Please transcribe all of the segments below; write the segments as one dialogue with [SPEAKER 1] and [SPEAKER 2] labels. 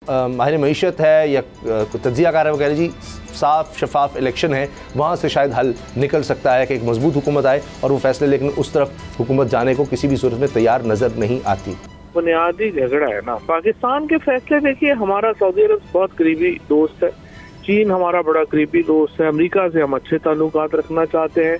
[SPEAKER 1] माहिर मईशत है या तज्जिया कार है वगैरह जी, साफ शफाफ इलेक्शन है, वहाँ से शायद हल निकल सकता है कि एक मजबूत हुकूमत आए और वो फैसले, लेकिन उस तरफ हुकूमत जाने को किसी भी सूरत में तैयार नज़र नहीं आती।
[SPEAKER 2] बुनियादी झगड़ा है ना पाकिस्तान के फैसले। देखिए, हमारा सऊदी अरब बहुत करीबी दोस्त है, चीन हमारा बड़ा करीबी दोस्त है, अमेरिका से हम अच्छे ताल्लुकात रखना चाहते हैं।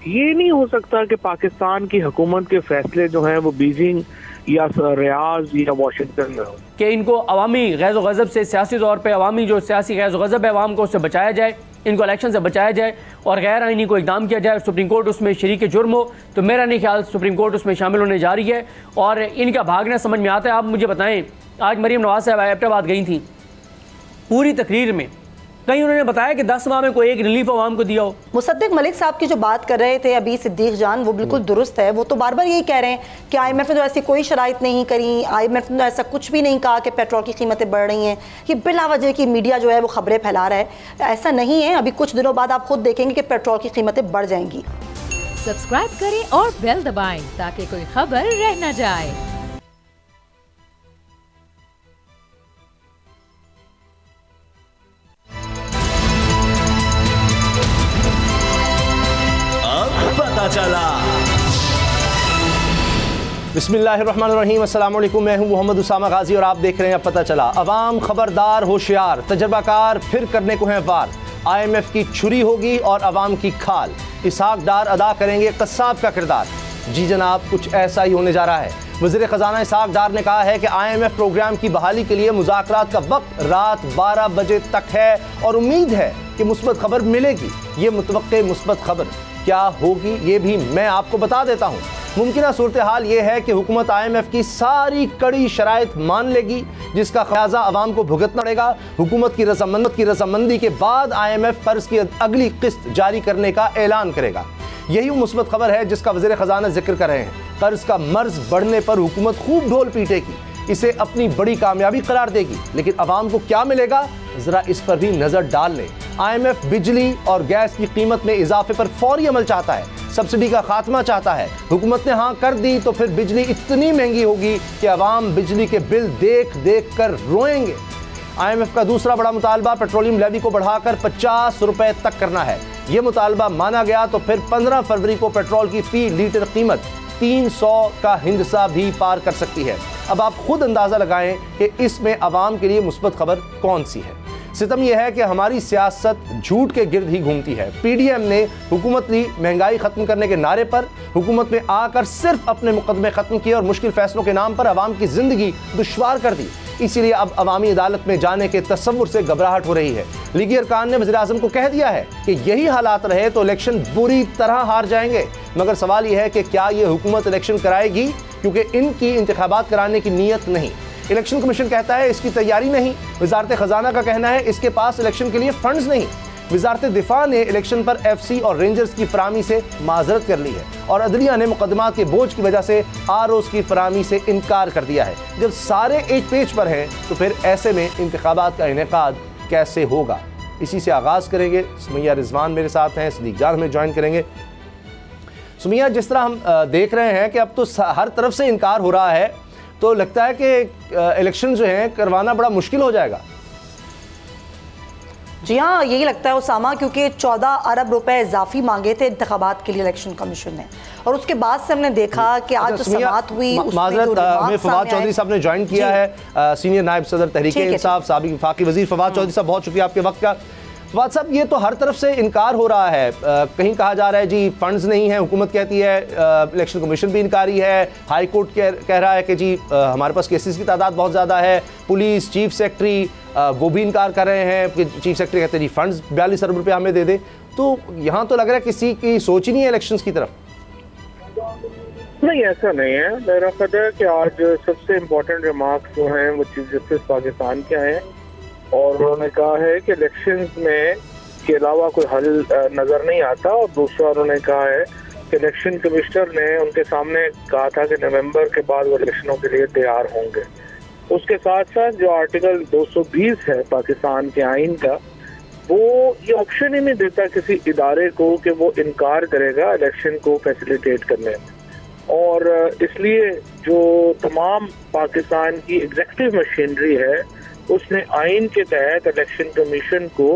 [SPEAKER 2] ये नहीं हो सकता कि पाकिस्तान की हुकूमत के फैसले जो हैं वो बीजिंग या रियाज या वाशिंगटन में हो,
[SPEAKER 3] कि इनको अवामी गैज़ व गज़ब से, सियासी तौर पे अवामी जो सियासी गैज़ व गज़ब है अवाम को, उससे बचाया जाए, इनको इलेक्शन से बचाया जाए और गैर आइनी को इक़दाम किया जाए। सुप्रीम कोर्ट उसमें शरीक जुर्म हो, तो मेरा नहीं ख्याल सुप्रीम कोर्ट उसमें शामिल होने जा रही है और इनका भागना समझ में आता है। आप मुझे बताएं, आज मरीम नवाज़ साहब एबटाबाद गई थी, पूरी तकरीर में कहीं उन्होंने बताया कि 10 माह में कोई एक रिलीफ अवाम को दिया हो।
[SPEAKER 4] मुसद्दिक मलिक साहब की जो बात कर रहे थे अभी सिद्दीक जान, वो बिल्कुल दुरुस्त है। वो तो बार बार यही कह रहे हैं कि IMF ने तो ऐसी कोई शराइत नहीं करी, IMF ने तो ऐसा कुछ भी नहीं कहा कि पेट्रोल की कीमतें बढ़ रही हैं। ये बिला वजह की मीडिया जो है वो खबरें फैला रहा है, ऐसा नहीं है। अभी कुछ दिनों बाद आप खुद देखेंगे कि पेट्रोल की कीमतें बढ़ जाएंगी।
[SPEAKER 5] सब्सक्राइब करें और बेल दबाएं ताकि कोई खबर रह न जाए।
[SPEAKER 6] चला
[SPEAKER 1] बिस्मिल्लाहिर्रहमानिर्रहीम, अस्सलाम वालेकुम। मैं हूं मोहम्मद उसामा गाजी और आप देख रहे हैं अब पता चला। अवाम खबरदार, होशियार, तजर्बाकार, फिर करने को है वार। IMF की छुरी होगी और अवाम की खाल। इसहाक डार अदा करेंगे कस्साब का किरदार। जी जनाब, कुछ ऐसा ही होने जा रहा है। वज़ीर ख़ज़ाना इसहाक डार ने कहा है कि IMF प्रोग्राम की बहाली के लिए मुज़ाकरात का वक्त रात 12 बजे तक है और उम्मीद है कि मुस्बत खबर मिलेगी। ये मुतवक्के मुस्बत खबर क्या होगी ये भी मैं आपको बता देता हूँ। मुमकिन सूरत हाल ये है कि हुकूमत IMF की सारी कड़ी शराइत मान लेगी, जिसका ख़याज़ा अवाम को भुगतना पड़ेगा। हुकूमत की रजामंदी के बाद IMF कर्ज की अगली किस्त जारी करने का ऐलान करेगा। यही वो मुस्बत खबर है जिसका वज़ीर ख़ज़ाना जिक्र कर रहे हैं। कर्ज का मर्ज बढ़ने पर हुकूमत खूब ढोल पीटेगी, इसे अपनी बड़ी कामयाबी करार देगी, लेकिन अवाम को क्या मिलेगा जरा इस पर भी नजर डाल लें। IMF बिजली और गैस की कीमत में इजाफे पर फौरी अमल चाहता है, सब्सिडी का खात्मा चाहता है। हुकूमत ने हाँ कर दी तो फिर बिजली इतनी महंगी होगी कि अवाम बिजली के बिल देख देख कर रोएंगे। IMF का दूसरा बड़ा मुतालबा पेट्रोलियम लेवी को बढ़ाकर 50 रुपए तक करना है। ये मुतालबा माना गया तो फिर 15 फरवरी को पेट्रोल की फी लीटर कीमत 300 का हिंदसा भी पार कर सकती है। अब आप खुद अंदाज़ा लगाएं कि इसमें अवाम के लिए मुस्बत खबर कौन सी है। सितम यह है कि हमारी सियासत झूठ के गिर्द ही घूमती है। PDM ने हुकूमत ली महंगाई ख़त्म करने के नारे पर, हुकूमत में आकर सिर्फ अपने मुकदमे ख़त्म किए और मुश्किल फैसलों के नाम पर अवाम की ज़िंदगी दुश्वार कर दी। इसीलिए अब अवामी अदालत में जाने के तस्वुर से घबराहट हो रही है। लीगी अरकान ने वज़ीर आज़म को कह दिया है कि यही हालात रहे तो इलेक्शन बुरी तरह हार जाएंगे। मगर सवाल यह है कि क्या ये हुकूमत इलेक्शन कराएगी, क्योंकि इनकी इंतखाबात कराने की नीयत नहीं। इलेक्शन कमीशन कहता है इसकी तैयारी नहीं। वजारत ख़जाना का कहना है इसके पास इलेक्शन के लिए फंड्स नहीं। वजारत दिफा ने इलेक्शन पर FC और रेंजर्स की फरामी से माजरत कर ली है और अदलिया ने मुकदमात के बोझ की वजह से ROs की फरामी से इनकार कर दिया है। जब सारे एक पेज पर हैं तो फिर ऐसे में इंतखाबात का इनेकाद कैसे होगा। इसी से आगाज़ करेंगे। सुमैया रिजवान मेरे साथ हैं, सिद्दीक जान हमें ज्वाइन करेंगे। सुमैया, जिस तरह हम देख रहे हैं कि अब तो हर तरफ से इनकार हो रहा है, तो लगता है कि इलेक्शन जो है करवाना बड़ा मुश्किल हो जाएगा।
[SPEAKER 4] जी हाँ, यही लगता है उसामा, क्योंकि 14 अरब रुपए इजाफी मांगे थे इंतखाबात के लिए इलेक्शन कमीशन ने, और उसके बाद से हमने देखा कि आज जो समाअत हुई
[SPEAKER 1] माजरत हमें फवाद चौधरी साहब ने ज्वाइन किया है, सीनियर नायब सदर तहरीक इंसाफ, साबिक वफाकी वजीर फवाद चौधरी साहब, बहुत शुक्रिया आपके वक्त का। फवाद साहब, ये तो हर तरफ से इनकार हो रहा है। कहीं कहा जा रहा है जी फंड्स नहीं है, हुकूमत कहती है, इलेक्शन कमीशन भी इनकारी है, हाई कोर्ट कह रहा है कि जी हमारे पास केसेस की तादाद बहुत ज़्यादा है, पुलिस चीफ सेक्रेटरी वो भी इनकार कर रहे हैं कि चीफ सेक्रेटरी कहते हैं जी फंड्स 42 अरब रुपये हमें दे दे। तो यहाँ तो लग रहा है किसी की सोच ही नहीं है इलेक्शंस की तरफ।
[SPEAKER 2] नहीं, ऐसा नहीं है। मेरा ख्याल है कि आज सबसे इम्पोर्टेंट रिमार्क्स जो हैं वो चीफ जस्टिस पाकिस्तान के हैं और उन्होंने कहा है कि इलेक्शंस में के अलावा कोई हल नज़र नहीं आता, और दूसरा उन्होंने कहा है कि इलेक्शन कमिश्नर ने उनके सामने कहा था कि नवंबर के बाद वो इलेक्शनों के लिए तैयार होंगे। उसके साथ साथ जो आर्टिकल 220 है पाकिस्तान के आइन का, वो ये ऑप्शन ही नहीं देता किसी इदारे को कि वो इनकार करेगा इलेक्शन को फैसिलिटेट करने में, और इसलिए जो तमाम पाकिस्तान की एग्जीक्यूटिव मशीनरी है उसने आइन के तहत इलेक्शन कमीशन को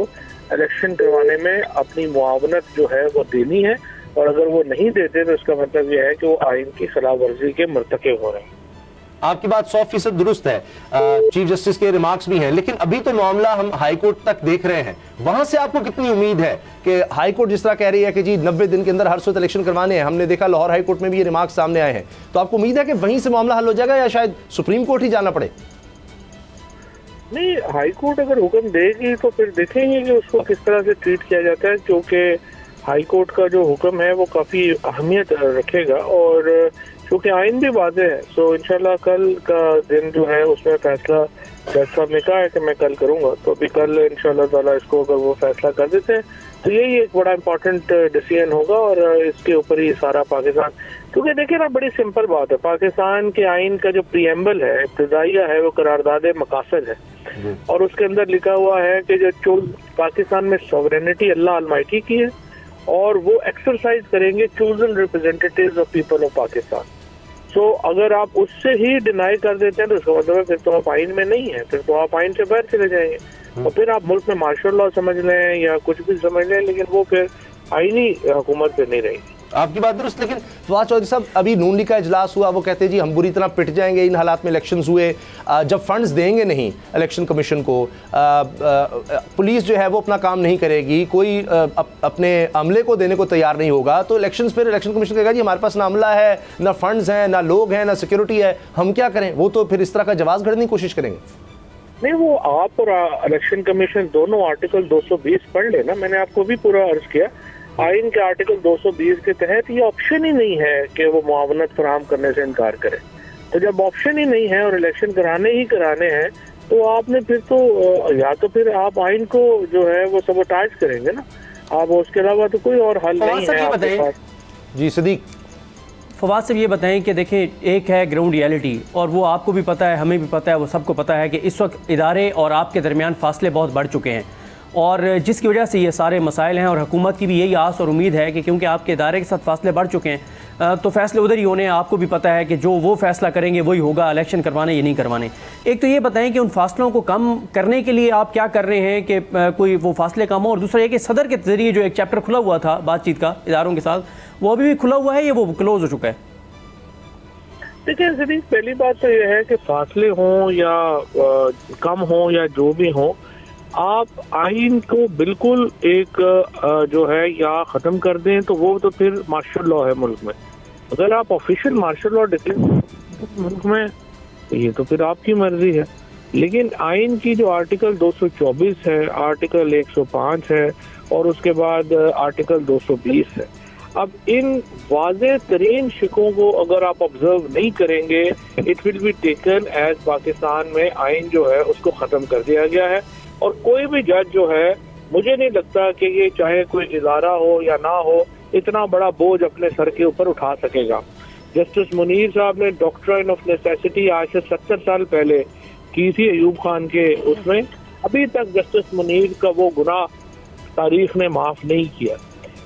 [SPEAKER 2] इलेक्शन करवाने में अपनी मुआवनत जो है वो देनी है, और अगर वो नहीं देते तो इसका मतलब यह है कि वो आइन की खिलाफ वर्जी के मर्तकब हो रहे हैं।
[SPEAKER 1] आपकी बात 100% दुरुस्त है, चीफ जस्टिस के रिमार्क्स भी हैं, लेकिन अभी तो मामला हम हाई कोर्ट तक देख रहे हैं। वहां से आपको कितनी उम्मीद है कि हाई कोर्ट जिस तरह कह रही है कि जी 90 दिन के अंदर हर सूरत इलेक्शन करवाने हैं, हमने देखा लाहौर हाई कोर्ट में भी ये रिमार्क्स सामने आए हैं, तो आपको उम्मीद है कि वहीं से मामला हल हो जाएगा या शायद सुप्रीम कोर्ट ही जाना पड़े?
[SPEAKER 2] नहीं, हाई कोर्ट अगर हुक्म देगी तो फिर देखेंगे कि उसको किस तरह से ट्रीट किया जाता है, क्योंकि हाई कोर्ट का जो हुक्म है वो काफ़ी अहमियत रखेगा और क्योंकि आइन भी वाज़ेह है। सो इंशाल्लाह कल का दिन जो है उसमें फैसला जज साहब ने कहा है कि मैं कल करूँगा, तो अभी कल इंशाल्लाह ताला इसको अगर वो फैसला कर देते हैं तो यही एक बड़ा इंपॉर्टेंट डिसीजन होगा और इसके ऊपर ही सारा पाकिस्तान, क्योंकि देखिए ना बड़ी सिंपल बात है, पाकिस्तान के आइन का जो प्रीएम्बल है, इब्तिदाइया है, वो करारदाद मकासद है और उसके अंदर लिखा हुआ है कि जो पाकिस्तान में सॉवरेनिटी अल्लाह अलमाइटी की है और वो एक्सरसाइज करेंगे chosen representatives of people of Pakistan. So अगर आप उससे ही डिनाई कर देते हैं तो इसका मतलब है फिर तो आप आइन में नहीं है, फिर तो आप आइन से बाहर चले जाएंगे और फिर आप मुल्क में मार्शल लॉ समझ लें या कुछ भी समझ लें, लेकिन वो फिर आईनी हुकूमत पे नहीं रहेगी।
[SPEAKER 1] आपकी बात दुरुस्त, लेकिन फवाद चौधरी साहब अभी नून लीग का इजलास हुआ, वो कहते हैं जी हम बुरी तरह पिट जाएंगे इन हालात में इलेक्शंस हुए, जब फंड्स देंगे नहीं इलेक्शन कमीशन को, पुलिस जो है वो अपना काम नहीं करेगी, कोई अपने अमले को देने को तैयार नहीं होगा, तो इलेक्शंस पर इलेक्शन कमीशन कहेगा जी हमारे पास ना अमला है, ना फंड्स हैं, ना लोग हैं, ना सिक्योरिटी है, हम क्या करें? वो तो फिर इस तरह का जवाब घड़ने की कोशिश करेंगे।
[SPEAKER 2] नहीं, वो आप और इलेक्शन कमीशन दोनों आर्टिकल 220 पढ़ लेना, मैंने आपको भी पूरा अर्ज किया। आइन के आर्टिकल 220 के तहत ये ऑप्शन ही नहीं है कि वो मुआवनत फराहम करने से इनकार करे। तो जब ऑप्शन ही नहीं है और इलेक्शन कराने ही कराने हैं तो आपने फिर तो या तो फिर आप आइन को जो है वो सबोटाइज करेंगे ना, आप उसके अलावा तो कोई और हल नहीं है आपके पास।
[SPEAKER 1] जी सदीक,
[SPEAKER 3] फवाद साहब ये बताएं कि देखें, एक है ग्राउंड रियलिटी और वो आपको भी पता है, हमें भी पता है, वो सबको पता है कि इस वक्त इदारे और आपके दरमियान फासले बहुत बढ़ चुके हैं और जिसकी वजह से ये सारे मसाइल हैं और हुकूमत की भी यही आस और उम्मीद है कि क्योंकि आपके इदारे के साथ फासले बढ़ चुके हैं तो फैसले उधर ही होने हैं। आपको भी पता है कि जो वो फैसला करेंगे वही होगा, इलेक्शन करवाने या नहीं करवाने। एक तो ये बताएं कि उन फासलों को कम करने के लिए आप क्या कर रहे हैं कि कोई वो फासले कम हो, और दूसरा ये कि सदर के ज़रिए जो एक चैप्टर खुला हुआ था बातचीत का इदारों के साथ, वो अभी भी खुला हुआ है या वो क्लोज हो चुका है?
[SPEAKER 2] देखिए सदीक, पहली बात तो यह है कि फासले हों या कम हों या जो भी हों, आप आइन को बिल्कुल एक जो है या ख़त्म कर दें तो वो तो फिर मार्शल लॉ है मुल्क में। अगर आप ऑफिशियल मार्शल लॉ डिक्लेयर मुल्क में तो ये तो फिर आपकी मर्जी है, लेकिन आइन की जो आर्टिकल 224 है, आर्टिकल 105 है और उसके बाद आर्टिकल 220 है, अब इन वाज़ेह तरीन शिकों को अगर आप ऑब्जर्व नहीं करेंगे, it will be taken as Pakistan में आइन जो है उसको ख़त्म कर दिया गया है और कोई भी जज जो है, मुझे नहीं लगता कि ये चाहे कोई इदारा हो या ना हो, इतना बड़ा बोझ अपने सर के ऊपर उठा सकेगा। जस्टिस मुनीर साहब ने डॉक्ट्राइन ऑफ नेसेसिटी आज से 70 साल पहले की थी अयूब खान के उसमें, अभी तक जस्टिस मुनीर का वो गुनाह तारीख ने माफ़ नहीं किया।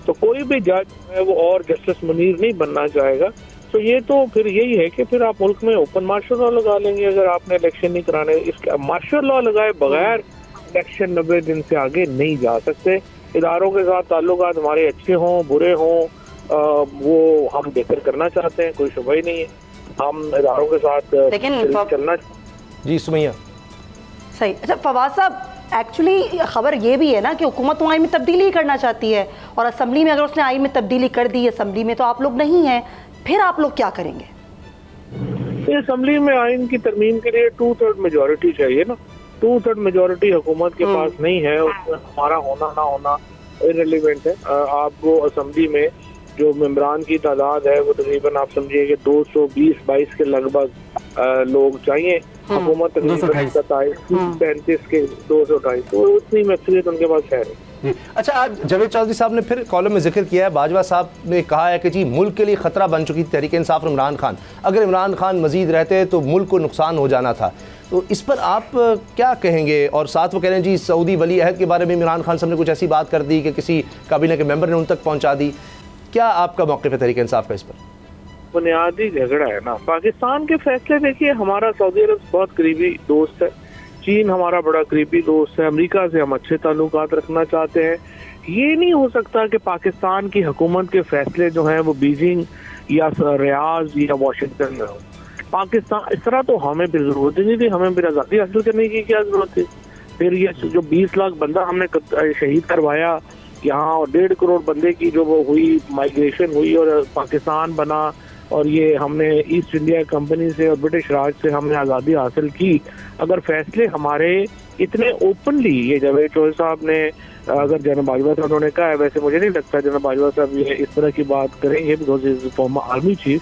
[SPEAKER 2] तो कोई भी जज है वो और जस्टिस मुनीर नहीं बनना चाहेगा। तो ये तो फिर यही है कि फिर आप मुल्क में ओपन मार्शल लॉ लगा लेंगे अगर आपने इलेक्शन नहीं कराने। इसका मार्शल लॉ लगाए बगैर इलेक्शन 90 दिन से आगे नहीं जा सकते। इदारों के साथ ताल्लुकात हमारे अच्छे हों बुरे हों, वो हम बेहतर करना चाहते हैं, कोई शुबा ही नहीं है, हम इदारों के साथ लेकिन चलना।
[SPEAKER 1] जी सुमैया,
[SPEAKER 4] सही। अच्छा फवाद साहब, एक्चुअली खबर ये भी है ना कि हुकूमत तो आइन में तब्दीली ही करना चाहती है और असम्बली में अगर उसने आइन में तब्दीली कर दी, असम्बली में तो आप लोग नहीं हैं, फिर आप लोग क्या करेंगे?
[SPEAKER 2] असम्बली में आइन की तरमीम के लिए 2/3 मेजोरिटी चाहिए ना, 2/3 मेजोरिटी हुकूमत के पास नहीं है, उसमें हमारा होना ना होना इररिलेवेंट है। आपको असम्बली में जो मेंबरान की तादाद है वो तकरीबन आप समझिए कि 220-22 के लगभग लोग चाहिए, हुकूमत 235 के 228, तो उतनी मैक्सिमम उनके पास है नहीं।
[SPEAKER 1] अच्छा, आज जावेद चौधरी साहब ने फिर कॉलम में जिक्र किया है, बाजवा साहब ने कहा है कि जी मुल्क के लिए खतरा बन चुकी तहरीक इंसाफ इमरान खान, अगर इमरान खान मजीद रहते तो मुल्क को नुकसान हो जाना था। तो इस पर आप क्या कहेंगे? और साथ वो कह रहे हैं जी सऊदी वली अहद के बारे में इमरान खान साहब ने कुछ ऐसी बात कर दी कि किसी काबीना के मेंबर ने उन तक पहुंचा दी। क्या आपका मौक़िफ़ है तहरीक इंसाफ का इस पर?
[SPEAKER 2] बुनियादी झगड़ा है ना, पाकिस्तान के फैसले देखिए, हमारा सऊदी अरब बहुत करीबी दोस्त है, चीन हमारा बड़ा करीबी दोस्त है, अमेरिका से हम अच्छे ताल्लुकात रखना चाहते हैं। ये नहीं हो सकता कि पाकिस्तान की हुकूमत के फैसले जो हैं वो बीजिंग या रियाज या वाशिंगटन में हो। पाकिस्तान इस तरह तो हमें फिर जरूरत ही नहीं थी, हमें फिर आज़ादी हासिल करने की क्या जरूरत थी। फिर ये जो 20 लाख बंदा हमने शहीद करवाया यहाँ, और 1.5 करोड़ बंदे की जो वो हुई माइग्रेशन हुई और पाकिस्तान बना, और ये हमने ईस्ट इंडिया कंपनी से और ब्रिटिश राज से हमने आज़ादी हासिल की। अगर फैसले हमारे इतने ओपनली, ये जावेद चौधरी साहब ने, अगर जनरल बाजवा साहब उन्होंने कहा है, वैसे मुझे नहीं लगता जनरल बाजवा साहब ये इस तरह की बात करेंगे, because is farmer army chief.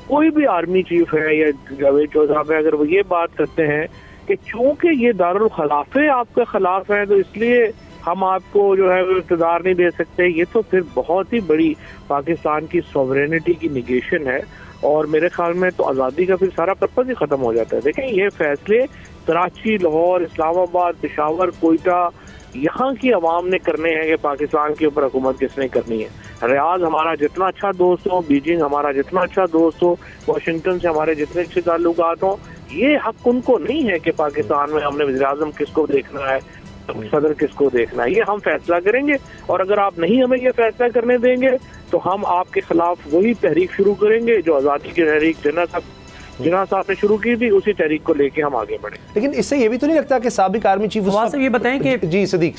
[SPEAKER 2] कोई भी आर्मी चीफ है या जावेद चौधरी साहब है, अगर वो ये बात करते हैं कि चूंकि ये दारुल खिलाफे आपके खिलाफ है तो इसलिए हम आपको जो है इक़्तिदार नहीं दे सकते, ये तो फिर बहुत ही बड़ी पाकिस्तान की सॉवरेनिटी की निगेशन है। और मेरे ख्याल में तो आज़ादी का फिर सारा पर्पज ही ख़त्म हो जाता है। देखें, ये फैसले कराची, लाहौर, इस्लामाबाद, पेशावर, कोयटा, यहाँ की आवाम ने करने हैं कि पाकिस्तान के ऊपर हुकूमत किसने करनी है। रियाज हमारा जितना अच्छा दोस्त हो, बीजिंग हमारा जितना अच्छा दोस्त हो, वाशिंगटन से हमारे जितने अच्छे ताल्लुकात हों, ये हक उनको नहीं है कि पाकिस्तान में हमने वज़ीर-ए-आज़म किसको देखना है, सदर किसको देखना है। ये हम फैसला करेंगे, और अगर आप नहीं हमें ये फैसला करने देंगे तो हम आपके खिलाफ वही तहरीक शुरू करेंगे जो आज़ादी की तहरीक जिन्ना साहब ने शुरू की थी, उसी तहरीक को लेके हम आगे बढ़े।
[SPEAKER 1] लेकिन इससे ये भी तो नहीं लगता कि साबिक आर्मी चीफ
[SPEAKER 3] फवाद साहब ये बताएं कि
[SPEAKER 1] जी सदीक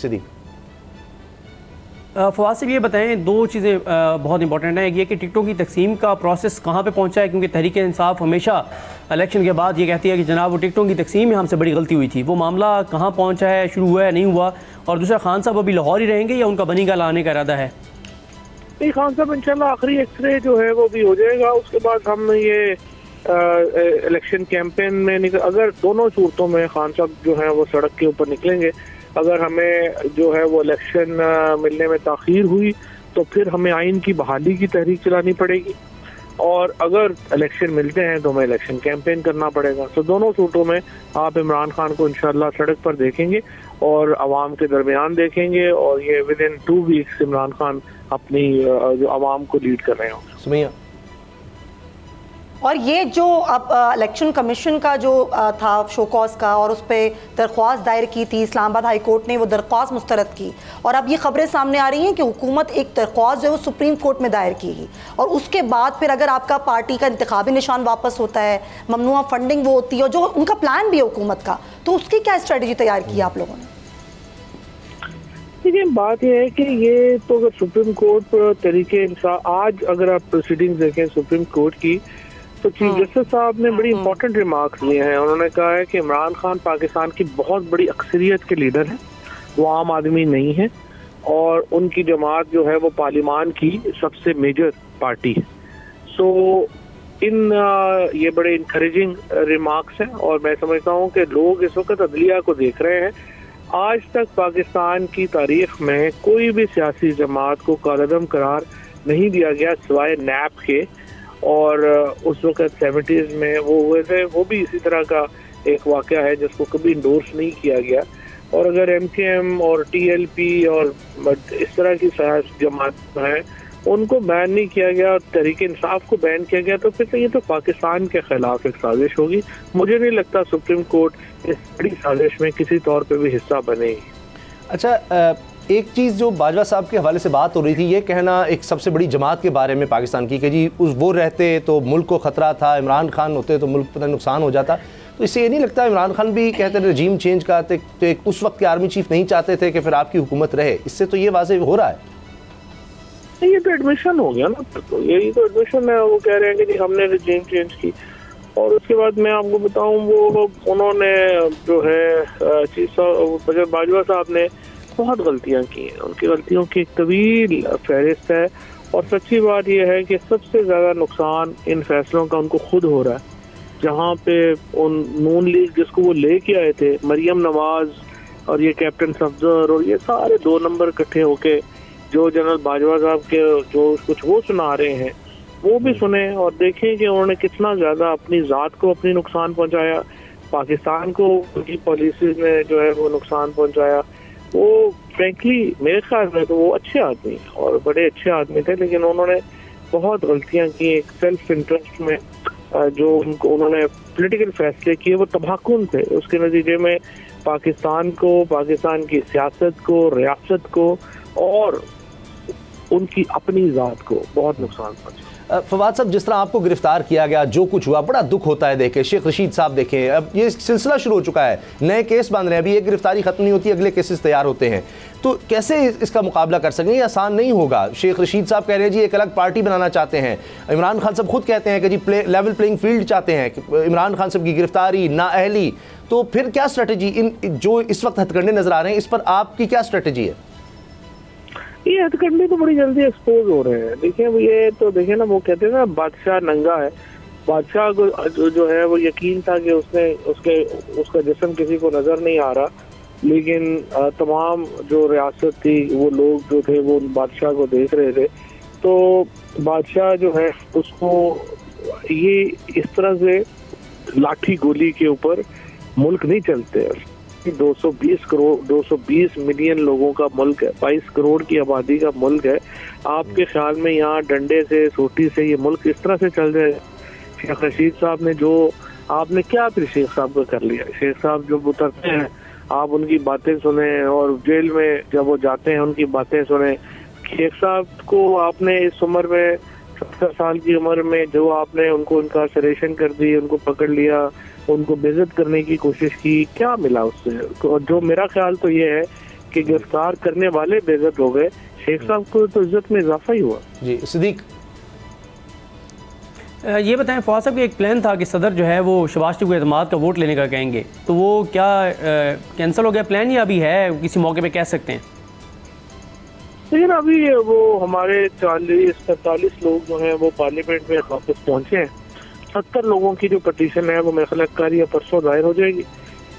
[SPEAKER 3] फवाद साहब ये बताएं, दो चीज़ें बहुत इंपॉर्टेंट हैं। ये कि टिकटों की तकसीम का प्रोसेस कहाँ पे पहुँचा है, क्योंकि तहरीक इंसाफ हमेशा इलेक्शन के बाद ये कहती है कि जनाब वो टिकटों की तकसीम में हमसे बड़ी गलती हुई थी। वो मामला कहाँ पहुँचा है, शुरू हुआ है, नहीं हुआ? और दूसरा, खान साहब अभी लाहौर ही रहेंगे या उनका बनी का लाने का इरादा है?
[SPEAKER 2] नहीं, खान साहब इंशाल्लाह आखिरी एक्सरे जो है वो भी हो जाएगा, उसके बाद हम ये इलेक्शन कैंपेन में अगर दोनों सूरतों में खान साहब जो है वो सड़क के ऊपर निकलेंगे। अगर हमें जो है वो इलेक्शन मिलने में ताख़ीर हुई तो फिर हमें आइन की बहाली की तहरीक चलानी पड़ेगी, और अगर इलेक्शन मिलते हैं तो हमें इलेक्शन कैंपेन करना पड़ेगा। तो दोनों सूरतों में आप इमरान खान को इंशाल्लाह सड़क पर देखेंगे और आवाम के दरमियान देखेंगे, और ये with in 2 weeks Imran Khan अपनी जो आवाम को लीड कर रहे हों।
[SPEAKER 1] सुमैया,
[SPEAKER 4] और ये जो अब इलेक्शन कमीशन का जो था शोकॉज का, और उस पर दरख्वास्त दायर की थी इस्लामाबाद हाई कोर्ट ने, वो दरख्वास्त मुस्तरद की, और अब ये खबरें सामने आ रही हैं कि हुकूमत एक दरख्वास्त जो है वो सुप्रीम कोर्ट में दायर की, और उसके बाद फिर अगर आपका पार्टी का इंतखाबी निशान वापस होता है, ममनुआ फंडिंग वो होती है, और जो उनका प्लान भी है हुकूमत का, तो उसकी क्या स्ट्रेटजी तैयार की है आप लोगों ने?
[SPEAKER 2] देखिए, बात यह है कि ये तो अगर सुप्रीम कोर्ट तरीके आज अगर आप प्रोसीडिंग्स देखें सुप्रीम कोर्ट की, तो चीफ जस्टिस साहब ने बड़ी इंपॉर्टेंट रिमार्क्स दिए हैं। उन्होंने कहा है कि इमरान खान पाकिस्तान की बहुत बड़ी अक्सरियत के लीडर हैं, वो आम आदमी नहीं है, और उनकी जमात जो है वो पार्लियामान की सबसे मेजर पार्टी है। सो ये बड़े इंकरेजिंग रिमार्क्स हैं, और मैं समझता हूँ कि लोग इस वक्त अदलिया को देख रहे हैं। आज तक पाकिस्तान की तारीख में कोई भी सियासी जमात को कालअदम करार नहीं दिया गया सिवाय नैप के, और उस वक्त 70s में वो हुए थे, वो भी इसी तरह का एक वाक़या है जिसको कभी इंडोर्स नहीं किया गया। और अगर MKM और TLP और इस तरह की जमात हैं उनको बैन नहीं किया गया, तहरीक इंसाफ को बैन किया गया, तो फिर तो ये तो पाकिस्तान के खिलाफ एक साजिश होगी। मुझे नहीं लगता सुप्रीम कोर्ट इस बड़ी साजिश में किसी तौर पर भी हिस्सा बनेगी।
[SPEAKER 1] अच्छा, एक चीज़ जो बाजवा साहब के हवाले से बात हो रही थी, ये कहना एक सबसे बड़ी जमात के बारे में पाकिस्तान की कि जी वो रहते तो मुल्क को ख़तरा था, इमरान खान होते तो मुल्क पर नुकसान हो जाता। तो इससे ये नहीं लगता इमरान खान भी कहते थे रजीम चेंज का, तो एक उस वक्त के आर्मी चीफ नहीं चाहते थे कि फिर आपकी हुकूमत रहे? इससे तो ये वाज़ेह हो रहा है।
[SPEAKER 2] ये तो एडमिशन हो गया ना, तो यही तो एडमिशन है। वो कह रहे हैं कि जी हमने रजीम चेंज की, और उसके बाद मैं आपको बताऊँ वो उन्होंने जो है चीफ बाजवा साहब ने बहुत गलतियां की हैं। उनकी गलतियों की एक तवील फहरिस्त है, और सच्ची बात यह है कि सबसे ज़्यादा नुकसान इन फैसलों का उनको खुद हो रहा है। जहाँ पे उन नून लीग जिसको वो लेके आए थे, मरियम नवाज और ये कैप्टन सफदर और ये सारे 2 नंबर इकट्ठे होके जो जनरल बाजवा साहब के जो कुछ वो सुना रहे हैं वो भी सुने, और देखें कि उन्होंने कितना ज़्यादा अपनी ज़ात को अपनी नुकसान पहुँचाया, पाकिस्तान को उनकी पॉलिसीज में जो है वो नुकसान पहुँचाया। वो फ्रैंकली मेरे ख्याल में तो वो अच्छे आदमी और बड़े अच्छे आदमी थे, लेकिन उन्होंने बहुत गलतियां की। एक सेल्फ इंटरेस्ट में जो उन्होंने पॉलिटिकल फैसले किए वो तबाहकुन थे। उसके नतीजे में पाकिस्तान को, पाकिस्तान की सियासत को, रियासत को और उनकी अपनी ज़ात को बहुत नुकसान पहुंचा।
[SPEAKER 1] फवाद साहब, जिस तरह आपको गिरफ्तार किया गया, जो कुछ हुआ, बड़ा दुख होता है देखे। शेख रशीद साहब देखें, अब ये सिलसिला शुरू हो चुका है, नए केस बन रहे हैं, अभी एक गिरफ्तारी खत्म नहीं होती, अगले केसेस तैयार होते हैं, तो कैसे इसका मुकाबला कर सकेंगे? ये आसान नहीं होगा। शेख रशीद साहब कह रहे हैं जी एक अलग पार्टी बनाना चाहते हैं, इमरान खान साहब खुद कहते हैं कि जी लेवल प्लेइंग फील्ड चाहते हैं, इमरान खान साहब की गिरफ्तारी नाअहली, तो फिर क्या स्ट्रेटजी, इन जो इस वक्त हथकंडे नजर आ रहे हैं, इस पर आपकी क्या स्ट्रेटजी है?
[SPEAKER 2] ये हथकंडे तो बड़ी जल्दी एक्सपोज हो रहे हैं। देखिए ये तो देखिए ना, वो कहते हैं ना बादशाह नंगा है, बादशाह को जो है वो यकीन था कि उसका जिस्म किसी को नजर नहीं आ रहा, लेकिन तमाम जो रियासत थी वो लोग जो थे वो बादशाह को देख रहे थे। तो बादशाह जो है उसको ये इस तरह से लाठी गोली के ऊपर मुल्क नहीं चलते। 220 मिलियन लोगों का मुल्क है, 22 करोड़ की आबादी का मुल्क है। आपके ख्याल में यहाँ डंडे से, सोटी से ये मुल्क इस तरह से चल जाए? शेख रशीद साहब ने जो, आपने क्या फिर शेख साहब को कर लिया? शेख साहब जब उतरते हैं आप उनकी बातें सुने, और जेल में जब वो जाते हैं उनकी बातें सुने। शेख साहब को आपने इस उम्र में, 70 साल की उम्र में, जो आपने उनको इनकार्सरेशन कर दी, उनको पकड़ लिया, उनको बेइज्जत करने की कोशिश की, क्या मिला उससे? तो जो मेरा ख्याल तो ये है कि गिरफ्तार करने वाले बेइज्जत हो गए, शेख साहब को तो इज्जत में इजाफा ही हुआ।
[SPEAKER 1] जी सिद्दीक,
[SPEAKER 3] ये बताएं फवाद साहब, एक प्लान था कि सदर जो है वो शहबाज शरीफ को एतमाद का वोट लेने का कहेंगे, तो वो क्या कैंसिल हो गया प्लान या अभी है, किसी मौके पे कह सकते हैं?
[SPEAKER 2] लेकिन अभी वो हमारे 40-45 लोग जो हैं वो पार्लियामेंट में वापस पहुंचे हैं। 70 लोगों की जो पटिशन है वो मेरे ख्याल कल या परसों दायर हो जाएगी,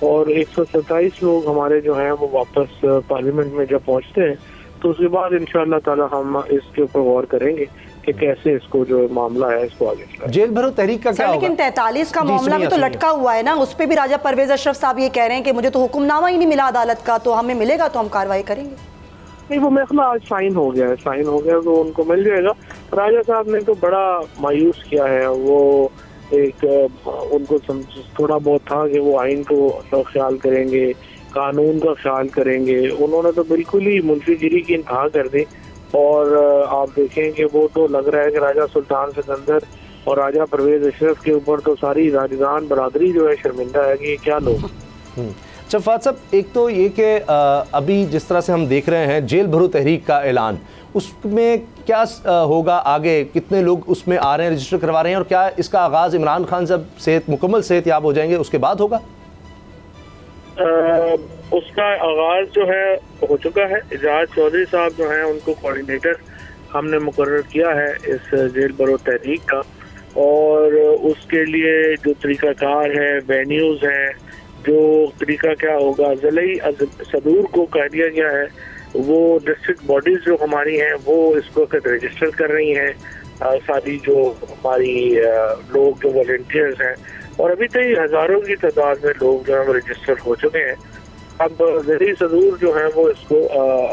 [SPEAKER 2] और 127 लोग हमारे जो हैं वो वापस पार्लियामेंट में जब पहुंचते हैं तो उसके बाद इंशाअल्लाह ताला हम इसके ऊपर गौर करेंगे कि कैसे इसको जो मामला है इसको आगे।
[SPEAKER 1] जेल भरो तहरीक का क्या होगा?
[SPEAKER 4] लेकिन 43 का मामला भी तो लटका हुआ है ना, उस पर भी राजा परवेज अशरफ साहब ये कह रहे हैं कि मुझे तो हुक्मनामा ही नहीं मिला अदालत का, तो हमें मिलेगा तो हम कार्रवाई करेंगे।
[SPEAKER 2] नहीं, वो मेरे ख्याल आज साइन हो गया तो उनको मिल जाएगा। राजा साहब ने तो बड़ा मायूस किया है, वो एक उनको थोड़ा बहुत था कि वो आइन को ख्याल करेंगे, कानून का ख्याल करेंगे, उन्होंने तो बिल्कुल ही मुंशीगिरी की इंतहा कर दी। और आप देखें कि वो तो लग रहा है कि राजा सुल्तान सिकंदर और राजा परवेज अशरफ के ऊपर तो सारी राजदान बरादरी जो है शर्मिंदा है कि ये क्या लोग।
[SPEAKER 1] अच्छा फवाद साहब, एक तो ये कि अभी जिस तरह से हम देख रहे हैं जेल भरो तहरीक का ऐलान, उसमें क्या होगा आगे, कितने लोग उसमें आ रहे हैं, रजिस्टर करवा रहे हैं, और क्या इसका आगाज़ इमरान खान साहब मुकम्मल सेहतयाब हो जाएंगे उसके बाद होगा?
[SPEAKER 2] उसका आगाज जो है हो चुका है। एजाज चौधरी साहब जो हैं उनको कोऑर्डिनेटर हमने मुकर्रर किया है इस जेल भरो तहरीक का, और उसके लिए जो तरीकाकार है, वेन्यूज़ हैं, जो तरीका क्या होगा, ज़िले सदूर को कह दिया गया है, वो डिस्ट्रिक्ट बॉडीज़ जो हमारी हैं वो इस वक्त रजिस्टर कर रही हैं, सारी जो हमारी लोग जो वॉलंटियर्स हैं, और अभी तक हज़ारों की तादाद में लोग जो है वो रजिस्टर हो चुके हैं। अब ज़िले सदूर जो है वो इसको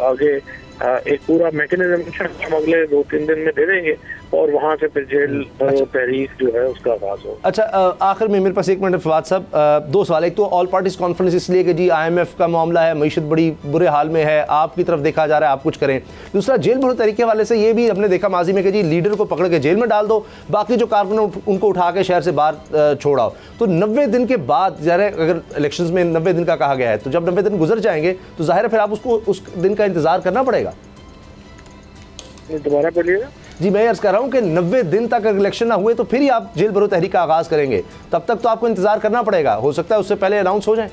[SPEAKER 2] आगे एक पूरा मैकेनिज्म हम अगले 2-3 दिन में दे देंगे, और वहाँ से फिर जेल तहरीक जो है उसका आगाज हो।
[SPEAKER 1] अच्छा, आखिर में मेरे पास 1 मिनट फवाद साहब, 2 सवाल। एक तो ऑल पार्टीज कॉन्फ्रेंस इसलिए कि जी IMF का मामला है, मईशत बड़ी बुरे हाल में है, आपकी तरफ देखा जा रहा है, आप कुछ करें। दूसरा, जेल भरो तरीके वाले से ये भी हमने देखा माजी में कि जी लीडर को पकड़ के जेल में डाल दो, बाकी जो कारकुन उनको उठा के शहर से बाहर छोड़ाओ। तो 90 दिन के बाद ज़ाहिर है, अगर इलेक्शन में 90 दिन का कहा गया है, तो जब 90 दिन गुजर जाएंगे तो जाहिर है फिर आप उसको उस दिन का इंतजार करना पड़ेगा।
[SPEAKER 2] दोबारा बोलिएगा।
[SPEAKER 1] जी मैं अर्ज कर रहा हूँ कि 90 दिन तक अगर इलेक्शन ना हुए तो फिर ही आप जेल भरो तहरीक का आगाज करेंगे, तब तक तो आपको इंतजार करना पड़ेगा, हो सकता है उससे पहले अनाउंस हो जाए।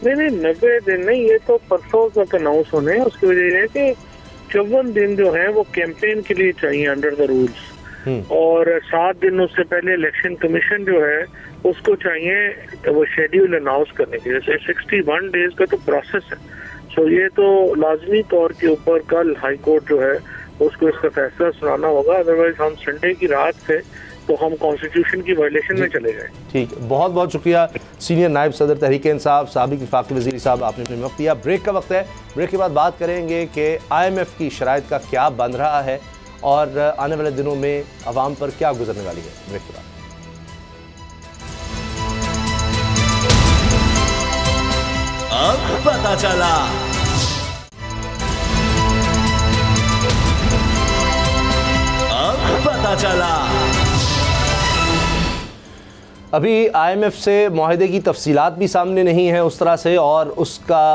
[SPEAKER 2] नहीं 90 दिन नहीं, ये तो परसों तक अनाउंस होने हैं। उसकी वजह है कि 54 दिन जो है वो कैंपेन के लिए चाहिए अंडर द रूल्स, और 7 दिन उससे पहले इलेक्शन कमीशन जो है उसको चाहिए वो शेड्यूल अनाउंस करने के लिए। 61 डेज का तो प्रोसेस है। सो ये तो लाजमी तौर के ऊपर कल हाई कोर्ट जो है उसको इसका फैसला सुनाना होगा, अदरवाइज हम संडे की रात से तो हम कॉन्स्टिट्यूशन की वायलेशन में चले जाएं।
[SPEAKER 1] ठीक, बहुत बहुत शुक्रिया सीनियर नायब सदर तहरीक इंसाफ साबिक वफाकी वज़ीर साहब, आपने अपने वक्त दिया। ब्रेक का वक्त है, ब्रेक के बाद बात करेंगे कि IMF की शराइत का क्या बन रहा है और आने वाले दिनों में अवाम पर क्या गुजरने वाली है। ब्रेक के बाद
[SPEAKER 6] अब पता चला। अब पता चला।
[SPEAKER 1] अभी IMF से माहदे की तफसीलात भी सामने नहीं है उस तरह से, और उसका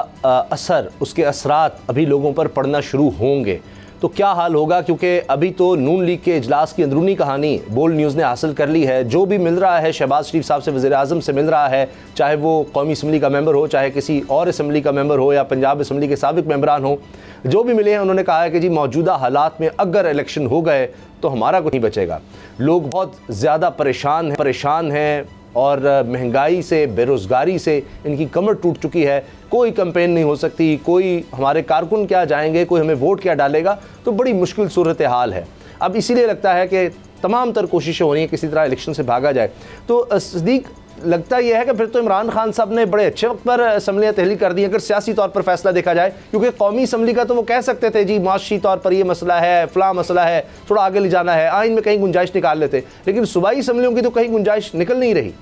[SPEAKER 1] असर, उसके असरात अभी लोगों पर पड़ना शुरू होंगे तो क्या हाल होगा, क्योंकि अभी तो नून लीग के इजलास की अंदरूनी कहानी बोल्ड न्यूज़ ने हासिल कर ली है। जो भी मिल रहा है शहबाज शरीफ साहब से, वज़ीर-ए-आज़म से मिल रहा है, चाहे वो कौमी असम्बली का मेंबर हो, चाहे किसी और असम्बली का मेंबर हो या पंजाब असम्बली के साबिक मेंबरान हो, जो भी मिले हैं उन्होंने कहा है कि जी मौजूदा हालात में अगर इलेक्शन हो गए तो हमारा कुछ नहीं बचेगा। लोग बहुत ज़्यादा परेशान हैं और महंगाई से, बेरोज़गारी से इनकी कमर टूट चुकी है। कोई कैंपेन नहीं हो सकती, कोई हमारे कारकुन क्या जाएंगे, कोई हमें वोट क्या डालेगा, तो बड़ी मुश्किल सूरत हाल है। अब इसीलिए लगता है कि तमाम तर कोशिशें हो रही हैं किसी तरह इलेक्शन से भागा जाए। तो सदीक लगता यह है कि फिर तो इमरान खान साहब ने बड़े अच्छे वक्त पर असम्बलियाँ तहलील कर दी अगर सियासी तौर पर फैसला देखा जाए, क्योंकि कौमी असम्बली का तो वो कह सकते थे जी माशी तौर पर ये मसला है, फ़लाँ मसला है, थोड़ा आगे ले जाना है, आइन में कहीं गुंजाइश निकाल लेते, लेकिन सूबाई असम्बलियों की तो कहीं गुंजाइश निकल नहीं रही।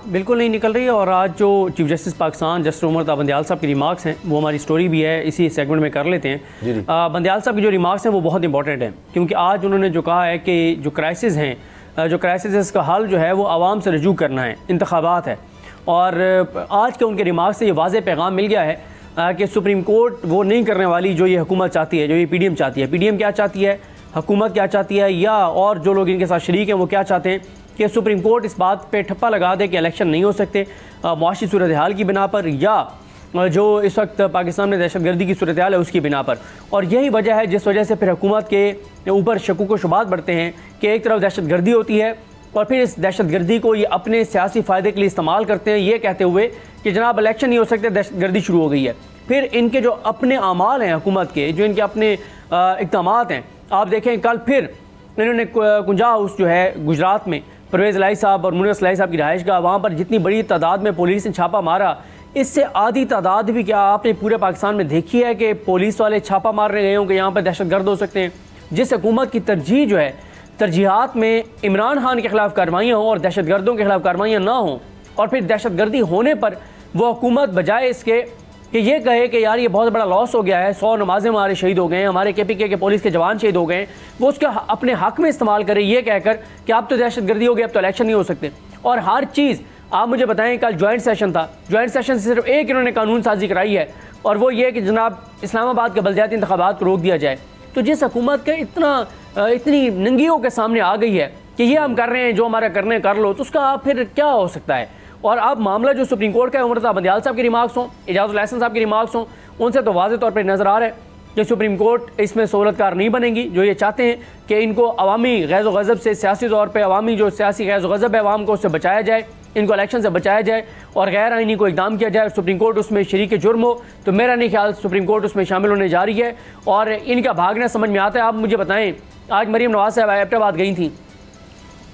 [SPEAKER 3] बिल्कुल नहीं निकल रही है। और आज जो chief justice Pakistan justice Umar Ata Bandial साहब की रिमार्क्स हैं, वो हमारी स्टोरी भी है, इसी सेगमेंट में कर लेते हैं। बंदियाल साहब की जो रिमार्क्स हैं वो बहुत इंपॉर्टेंट हैं, क्योंकि आज उन्होंने जो कहा है कि जो क्राइसिस हैं, जो क्राइसिस है इसका हल जो है वो आवाम से रजू करना है, इंतखाबात है। और आज के उनके रिमार्क्स से ये वाज़ेह पैगाम मिल गया है कि सुप्रीम कोर्ट वो नहीं करने वाली जो ये हुकूमत चाहती है, जो ये PDM चाहती है। PDM क्या चाहती है, हुकूमत क्या चाहती है, या और जो लोग इनके साथ शरीक हैं वो क्या चाहते हैं कि सुप्रीम कोर्ट इस बात पे ठप्पा लगा दे कि इलेक्शन नहीं हो सकते मुआशी सूरत हाल की बिना पर, या जो इस वक्त पाकिस्तान में दहशतगर्दी की सूरत हाल है उसकी बिना पर। और यही वजह है जिस वजह से फिर हुकूमत के ऊपर शकूक व शुबात बढ़ते हैं कि एक तरफ दहशतगर्दी होती है और फिर इस दहशतगर्दी को ये अपने सियासी फ़ायदे के लिए इस्तेमाल करते हैं, ये कहते हुए कि जनाब इलेक्शन नहीं हो सकते, दहशतगर्दी शुरू हो गई है। फिर इनके जो अपने अमाल हैं हुकूमत के, जो इनके अपने इक़दामात हैं, आप देखें कल फिर इन्होंने कुंजा हाउस जो है गुजरात में, परवेज़ इलाही साहब और मुनीर इलाही साहब की रहाइश का, वहाँ पर जितनी बड़ी तादाद में पुलिस ने छापा मारा, इससे आधी तादाद भी क्या आपने पूरे पाकिस्तान में देखी है कि पुलिस वाले छापा मारने गए हों कि यहाँ पर दहशतगर्द हो सकते हैं। जिस हुकूमत की तरजीह जो है, तरजीहात में इमरान खान के ख़िलाफ़ कार्रवाइयाँ हों और दहशतगर्दों के ख़िलाफ़ कार्रवाइयाँ ना हों, और फिर दहशतगर्दी होने पर वो हुकूमत बजाय इसके कि ये कहे कि यार ये बहुत बड़ा लॉस हो गया है, 100 नमाज़ें हमारे शहीद हो गए हैं, हमारे KPK के पुलिस के जवान शहीद हो गए हैं, वो उसके अपने हक़ में इस्तेमाल करे ये कहकर कि अब तो दहशतगर्दी हो गई, अब तो इलेक्शन नहीं हो सकते। और हर चीज़ आप मुझे बताएं, कल जॉइंट सेशन था, जॉइंट सेशन से सिर्फ एक इन्होंने कानून साजी कराई है, और वो ये कि जनाब इस्लामाबाद के बलदियाती इंतखाबात को रोक दिया जाए। तो जिस हुकूमत के इतनी नंगियों के सामने आ गई है कि ये हम कर रहे हैं, जो हमारा करने कर लो, तो उसका फिर क्या हो सकता है। और अब मामला जो सुप्रीम कोर्ट का है, उमर ता बंदियाल साहब की रिमार्क्स हों, इजाज़ुल हसन साहब की रिमार्क्स हों, उनसे तो वाज़ेह तौर पर नज़र आ रहा है कि सुप्रीम कोर्ट इसमें सहूलतकार नहीं बनेगी। जो ये चाहते हैं कि इनको अवामी गैज़ व गज़ब से, सियासी तौर पर अवामी जो सियासी गैज़ व गज़ब है अवाम को, उससे बचाया जाए, इनको इलेक्शन से बचाया जाए और गैर आइनी को इक़दाम किया जाए और सुप्रीम कोर्ट उसमें शरीक जुर्म हो, तो मेरा नहीं ख्याल सुप्रीम कोर्ट उसमें शामिल होने जा रही है। और इनका भागना समझ में आता है। आप मुझे बताएं, आज मरीम नवाज़ साहब एबटाबाद गई थी,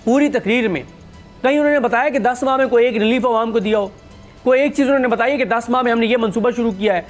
[SPEAKER 3] पूरी तकरीर में कहीं उन्होंने बताया कि 10 माह में कोई एक रिलीफ आवाम को दिया हो, कोई एक चीज़ उन्होंने बताई है कि 10 माह में हमने ये मनसूबा शुरू किया है,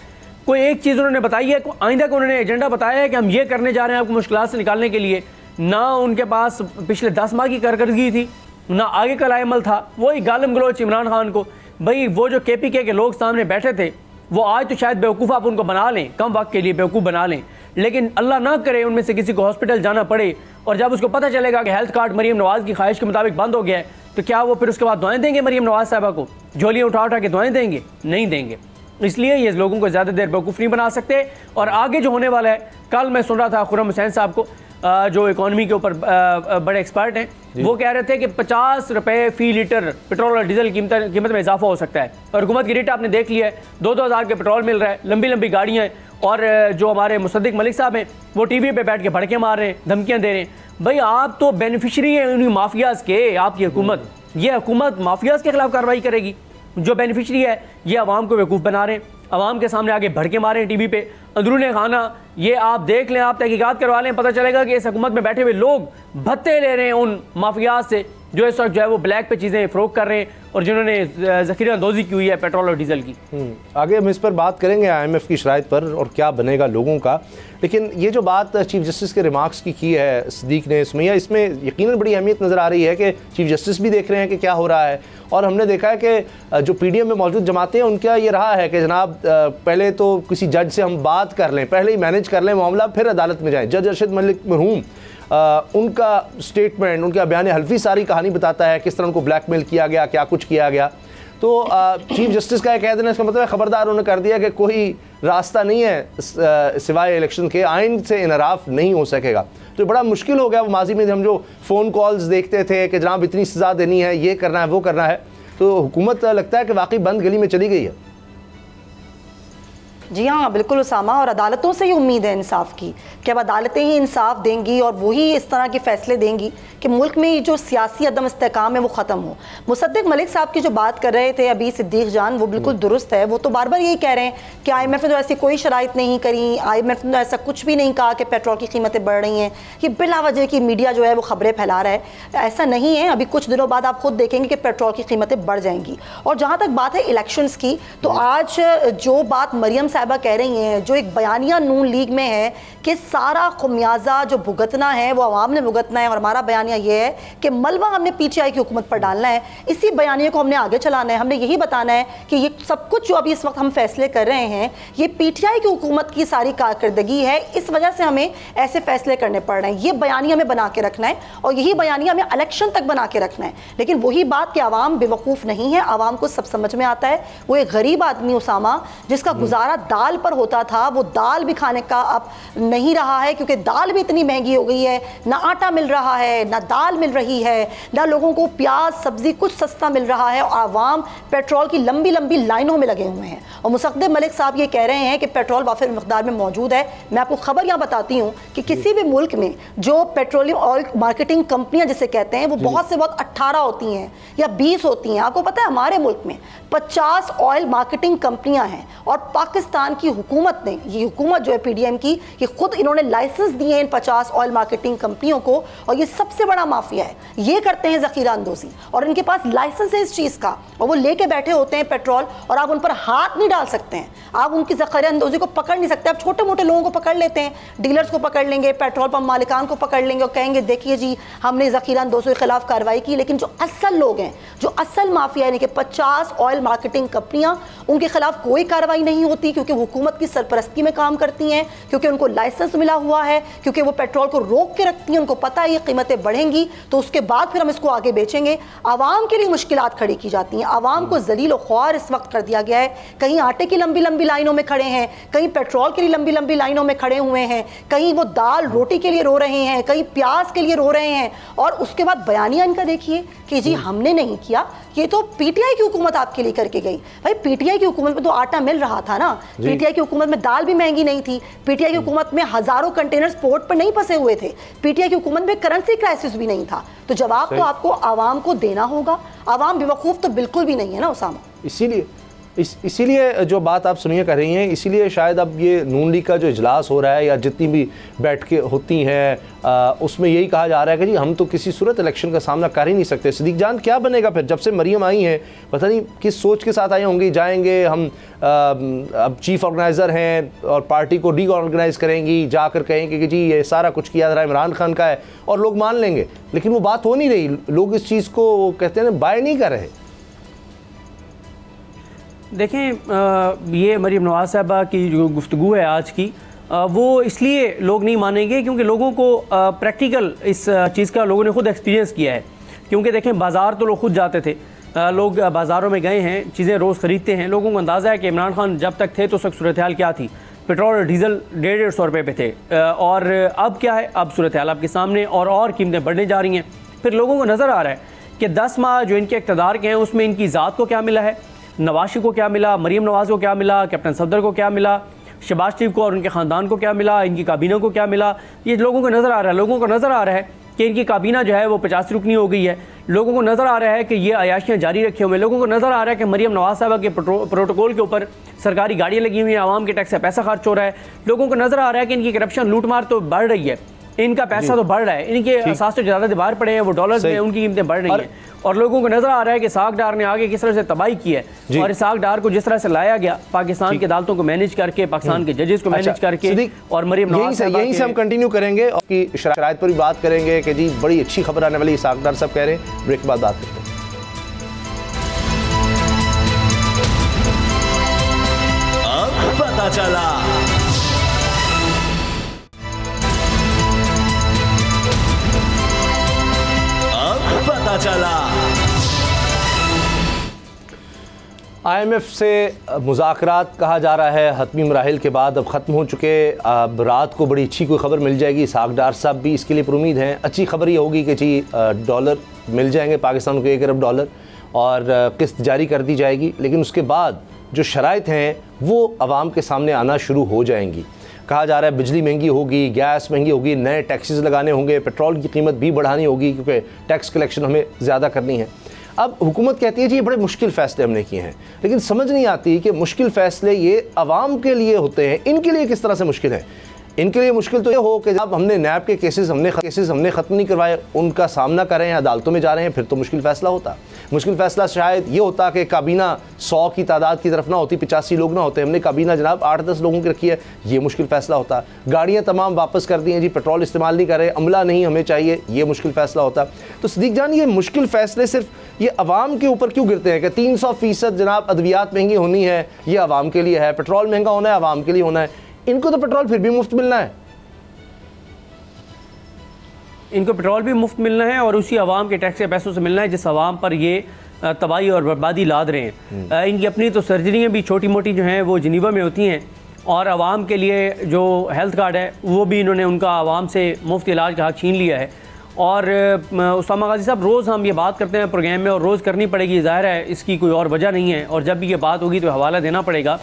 [SPEAKER 3] कोई एक चीज़ उन्होंने बताई है, आइंदा को उन्होंने एजेंडा बताया है कि हम ये करने जा रहे हैं आपको मुश्किलात से निकालने के लिए। ना उनके पास पिछले 10 माह की कारकर्दगी थी, ना आगे का लाएमल था। वही गालम गलोच इमरान खान को, भाई वो जो KPK के लोग सामने बैठे थे वो आज तो शायद बेवकूफ़ आप उनको बना लें, कम वक्त के लिए बेवकूफ़ बना लें, लेकिन अल्लाह ना करे उनमें से किसी को हॉस्पिटल जाना पड़े और जब उसको पता चलेगा कि हेल्थ कार्ड मरीम नवाज़ की ख्वाहिश के मुताबिक बंद हो गया है, तो क्या वो फिर उसके बाद दुआएं देंगे मरीम नवाज़ साहबा को? झोलियाँ उठा उठा के दुआएं देंगे? नहीं देंगे। इसलिए ये लोगों को ज़्यादा देर बेवकूफ़ नहीं बना सकते। और आगे जो होने वाला है, कल मैं सुन रहा था खुर्रम हुसैन साहब को, जो इकॉनमी के ऊपर बड़े एक्सपर्ट हैं, वो कह रहे थे कि 50 रुपये फ़ी लीटर पेट्रोल और डीजल कीमत में इजाफा हो सकता है। और हुकूमत की रेट आपने देख लिया है, 2-2 हज़ार के पेट्रोल मिल रहा है, लंबी लंबी गाड़ियाँ हैं, और जो हमारे मुसद्दिक मलिक साहब हैं वो TV पे बैठ के भड़के मार रहे हैं, धमकियाँ दे रहे हैं। भाई आप तो बेनिफिशरी हैं उन्हीं माफियाज़ के, आपकी हुकूमत, ये हुकूमत माफियाज़ के खिलाफ कार्रवाई करेगी। जो बेनिफिशरी है ये आवाम को बेवकूफ़ बना रहे हैं, आवाम के सामने आगे भड़के मारे हैं TV पे, अंदरूनी खाना ये आप देख लें, आप तहकीकात करवा लें, पता चलेगा कि इस हुकूमत में बैठे हुए लोग भत्ते ले रहे हैं उन माफियाज से जो इस वक्त जो है वो ब्लैक पे चीज़ें फ़रोख्त कर रहे हैं और जिन्होंने ज़ख़ीरा अंदोज़ी की हुई है पेट्रोल और डीजल की।
[SPEAKER 1] आगे हम इस पर बात करेंगे IMF की शराइत पर और क्या बनेगा लोगों का, लेकिन ये जो बात चीफ जस्टिस के रिमार्क्स की है सिद्दीक ने, सुमैया, इसमें यकीनन बड़ी अहमियत नज़र आ रही है कि चीफ जस्टिस भी देख रहे हैं कि क्या हो रहा है। और हमने देखा है कि जो PDM में मौजूद जमातें हैं उनका ये रहा है कि जनाब पहले तो किसी जज से हम बात कर लें, पहले ही मैनेज कर लें मामला, फिर अदालत में जाएँ। जज अरशद मलिक मरहूम उनका स्टेटमेंट, उनका बयान हल्फी सारी कहानी बताता है किस तरह उनको ब्लैकमेल किया गया, क्या कुछ किया गया। तो चीफ जस्टिस का कह देना इसका मतलब है खबरदार उन्होंने कर दिया कि कोई रास्ता नहीं है सिवाय इलेक्शन के, आइन से इनराफ नहीं हो सकेगा। तो बड़ा मुश्किल हो गया। वो माजी में हम जो फ़ोन कॉल्स देखते थे कि जनाब इतनी सज़ा देनी है, ये करना है, वो करना है, तो हुकूमत लगता है कि वाकई बंद गली में चली गई है।
[SPEAKER 4] जी हाँ, बिल्कुल उसामा, और अदालतों से ही उम्मीद है इंसाफ की कि अब अदालतें ही इंसाफ देंगी और वही इस तरह के फैसले देंगी कि मुल्क में जो सियासी अदम इस्तेकाम है वो ख़त्म हो। मुसद्दिक मलिक साहब की जो बात कर रहे थे अभी सिद्दीक जान, वो बिल्कुल दुरुस्त है। वो तो बार बार यही कह रहे हैं कि IMF ने तो ऐसी कोई शराइत नहीं करी, IMF ने तो ऐसा कुछ भी नहीं कहा कि पेट्रोल की कीमतें बढ़ रही हैं। ये बिला वजह की मीडिया जो है वो खबरें फैला रहा है, ऐसा नहीं है। अभी कुछ दिनों बाद आप खुद देखेंगे कि पेट्रोल की कीमतें बढ़ जाएंगी। और जहाँ तक बात है इलेक्शंस की, तो आज जो बात मरियम साहिबा कह रही हैं, जो एक बयानिया नून लीग में है कि सारा खुमियाजा जो भुगतना है वो अवाम ने भुगतना है, और हमारा बयानिया ये है कि मलबा हमने PTI की हुकूमत पर डालना है, इसी बयानिए को हमने आगे चलाना है। हमने यही बताना है कि ये सब कुछ जो अभी इस वक्त हम फैसले कर रहे हैं ये PTI की हुकूमत की सारी कारकर्दगी है, इस वजह से हमें ऐसे फैसले करने पड़ रहे हैं। ये बयानिया हमें बना के रखना है और यही बयानिया हमें इलेक्शन तक बना के रखना है। लेकिन वही बात कि अवाम बेवकूफ़ नहीं है, अवाम को सब समझ में आता है। वो एक गरीब आदमी उसामा जिसका गुजारा दाल पर होता था, वो दाल भी खाने का अब नहीं रहा है, क्योंकि दाल भी इतनी महंगी हो गई है, ना आटा मिल रहा है, ना दाल मिल रही है, ना लोगों को प्याज सब्जी कुछ सस्ता मिल रहा है, और आवाम पेट्रोल की लंबी लंबी लाइनों में लगे हुए हैं। और मुसद्दिक मलिक साहब ये कह रहे हैं कि पेट्रोल वाफिर मकदार में मौजूद है। मैं आपको खबर यहाँ बताती हूँ कि किसी भी मुल्क में जो पेट्रोलियम ऑयल मार्केटिंग कंपनियां जिसे कहते हैं वो बहुत से बहुत 18 होती हैं या 20 होती हैं। आपको पता है हमारे मुल्क में 50 ऑयल मार्केटिंग कंपनियां हैं, और पाकिस्तान की हुकूमत ने, ये हुकूमत जो है PDM की, ये खुद इन्होंने लाइसेंस दिए हैं इन 50 ऑयल मार्केटिंग कंपनियों को, और ये सबसे बड़ा माफिया है। ये करते हैं ज़ख़ीरा अंदोज़ी और इनके पास लाइसेंस है इस चीज़ का, और वो लेके बैठे होते हैं पेट्रोल, और आप उन पर हाथ नहीं डाल सकते हैं, आप उनकी ज़ख़ीरा अंदोज़ी को पकड़ नहीं सकते। आप छोटे मोटे लोगों को पकड़ लेते हैं, डीलर्स को पकड़ लेंगे, पेट्रोल पंप मालिकान को पकड़ लेंगे और कहेंगे देखिए जी हमने ज़ख़ीरा अंदोज़ी के खिलाफ कार्रवाई की। लेकिन जो असल लोग हैं, जो असल माफिया यानी कि 50 ऑयल मार्केटिंग कंपनियां, उनके खिलाफ कोई कार्रवाई नहीं होती, क्योंकि हुकूमत की सरपरस्ती में काम करती हैं, क्योंकि उनको लाइसेंस मिला हुआ है, क्योंकि वो पेट्रोल को रोक के रखती हैं। उनको पता है ये कीमतें बढ़ेंगी तो उसके बाद फिर हम इसको आगे बेचेंगे। आवाम के लिए मुश्किलात खड़ी की जाती हैं, आवाम को जलील और ख्वार इस वक्त कर दिया गया है। कहीं आटे की लंबी लंबी लाइनों में खड़े हैं, कहीं पेट्रोल के लिए लंबी लंबी लाइनों में खड़े हुए हैं, कहीं वो दाल रोटी के लिए रो रहे हैं, कहीं प्याज के लिए रो रहे हैं, और उसके बाद बयानिया इनका देखिए कि जी हमने नहीं किया, ये तो PTI की हुकूमत आपके लिए करके गई। भाई PTI की हुकूमत में तो आटा मिल रहा था ना, PTI की हुकूमत में दाल भी महंगी नहीं थी, PTI की हुकूमत में हजारों कंटेनर्स पोर्ट पर नहीं फंसे हुए थे, PTI की हुकूमत में करेंसी क्राइसिस भी नहीं था। तो जवाब तो आपको आवाम को देना होगा। आवाम बेवकूफ़ तो बिल्कुल भी नहीं है ना उसामा।
[SPEAKER 1] इसीलिए जो बात आप सुनिए कर रही हैं, इसीलिए शायद अब ये नून लीग का जो इजलास हो रहा है या जितनी भी बैठकें होती हैं उसमें यही कहा जा रहा है कि जी हम तो किसी सूरत इलेक्शन का सामना कर ही नहीं सकते। सिद्दीक जान, क्या बनेगा फिर? जब से मरियम आई हैं पता नहीं किस सोच के साथ आई होंगी, जाएंगे हम अब चीफ ऑर्गेनाइज़र हैं और पार्टी को रीऑर्गेनाइज़ करेंगी, जाकर कहेंगे कि जी ये सारा कुछ किया जरा इमरान खान का है, और लोग मान लेंगे। लेकिन वो बात हो नहीं रही, लोग इस चीज़ को कहते हैं बाय नहीं कर रहे।
[SPEAKER 3] देखें ये मरियम नवाज़ साहबा की जो गुफ्तगू है आज की, वो इसलिए लोग नहीं मानेंगे क्योंकि लोगों को प्रैक्टिकल इस चीज़ का लोगों ने खुद एक्सपीरियंस किया है। क्योंकि देखें बाज़ार तो लोग खुद जाते थे, लोग बाज़ारों में गए हैं, चीज़ें रोज़ ख़रीदते हैं। लोगों को अंदाज़ा है कि इमरान खान जब तक थे तो उस वक्त सूरत हाल क्या थी, पेट्रोल और डीज़ल 150-150 रुपये पे थे, और अब क्या है, अब सूरत हाल आपके सामने और कीमतें बढ़ने जा रही हैं। फिर लोगों को नज़र आ रहा है कि 10 माह जो इनके इक़्तिदार के हैं उसमें इनकी ज़ात को क्या मिला है, नवाज शरीफ को क्या मिला, मरियम नवाज़ को क्या मिला, कैप्टन सफदर को क्या मिला, शहबाज शरीफ को और उनके ख़ानदान को क्या मिला, इनकी काबीना को क्या मिला। ये लोगों को नज़र आ रहा है। लोगों को नज़र आ रहा है कि इनकी काबीना जो है वो 50 रुकनी हो गई है। लोगों को नज़र आ रहा है कि ये अयाशियाँ जारी रखे हुए हैं। लोगों को नज़र आ रहा है कि मरियम नवाज़ साहबा के प्रोटोकॉल के ऊपर सरकारी गाड़ियाँ लगी हुई हैं, आवाम के टैक्स से पैसा खर्च हो रहा है। लोगों को नज़र आ रहा है कि इनकी करप्शन लूट मार तो बढ़ रही है। इनका पैसा तो बढ़ रहा है, इनके असास तो ज़्यादा बाहर पड़े हैं, वो डॉलर्स में उनकी कीमतें बढ़ रही हैं और लोगों को नजर आ रहा है कि इसाक डार ने आगे किस तरह से तबाही की है और इसाक डार को जिस तरह से लाया गया पाकिस्तान की अदालतों को मैनेज करके, पाकिस्तान के जजेस को मैनेज करके, और मरीम नवाज
[SPEAKER 1] यहीं से हम कंटिन्यू करेंगे और की शराइत पर भी बात करेंगे कि जी बड़ी अच्छी खबर आने वाली, इसाक डार सब कह रहे हैं। ब्रेक के बाद बात करते हैं।
[SPEAKER 6] अब पता चला। पता चला।
[SPEAKER 1] IMF से मुज़ाकरात कहा जा रहा है हतमी मराहिल के बाद अब ख़त्म हो चुके। अब रात को बड़ी अच्छी कोई ख़बर मिल जाएगी, इसाक डार साहब भी इसके लिए उम्मीद हैं। अच्छी खबर ये होगी कि जी डॉलर मिल जाएंगे पाकिस्तान को, 1 अरब डॉलर, और किस्त जारी कर दी जाएगी। लेकिन उसके बाद जो शराइत हैं वो आवाम के सामने आना शुरू हो जाएंगी। कहा जा रहा है बिजली महंगी होगी, गैस महंगी होगी, नए टैक्सेस लगाने होंगे, पेट्रोल की कीमत भी बढ़ानी होगी क्योंकि टैक्स कलेक्शन हमें ज़्यादा करनी है। अब हुकूमत कहती है जी ये बड़े मुश्किल फ़ैसले हमने किए हैं, लेकिन समझ नहीं आती कि मुश्किल फ़ैसले ये आवाम के लिए होते हैं, इनके लिए किस तरह से मुश्किल है। इनके लिए मुश्किल तो ये हो कि जब हमने नैब के केसेस हमने ख़त्म नहीं करवाए, उनका सामना कर रहे हैं, अदालतों में जा रहे हैं, फिर तो मुश्किल फ़ैसला होता। मुश्किल फ़ैसला शायद ये होता कि काबीना 100 की तादाद की तरफ ना होती, 85 लोग ना होते, हमने काबीना जनाब 8-10 लोगों की रखी है, ये मुश्किल फ़ैसला होता। गाड़ियाँ तमाम वापस कर दी हैं जी, पेट्रोल इस्तेमाल नहीं कर रहे, अमला नहीं हमें चाहिए, ये मुश्किल फ़ैसला होता। तो सिद्दीक जान, ये मुश्किल फ़ैसले सिर्फ ये अवाम के ऊपर क्यों गिरते हैं कि 300% जनाब अद्वियात महंगी होनी है, ये आवाम के लिए है, पेट्रोल महंगा होना है, आवाम के लिए होना है। इनको तो पेट्रोल फिर भी मुफ्त मिलना है,
[SPEAKER 3] इनको पेट्रोल भी मुफ्त मिलना है और उसी आवाम के टैक्स के पैसों से मिलना है जिस आवाम पर ये तबाही और बर्बादी लाद रहे हैं। इनकी अपनी तो सर्जरियाँ भी छोटी मोटी जो हैं वो जिनीवा में होती हैं और आवाम के लिए जो हेल्थ कार्ड है वो भी इन्होंने उनका आवाम से मुफ्त इलाज का हक छीन लिया है। और उसामा गाजी साहब, रोज़ हम ये बात करते हैं प्रोग्राम में और रोज़ करनी पड़ेगी, ज़ाहिर है इसकी कोई और वजह नहीं है, और जब भी ये बात होगी तो हवाला देना पड़ेगा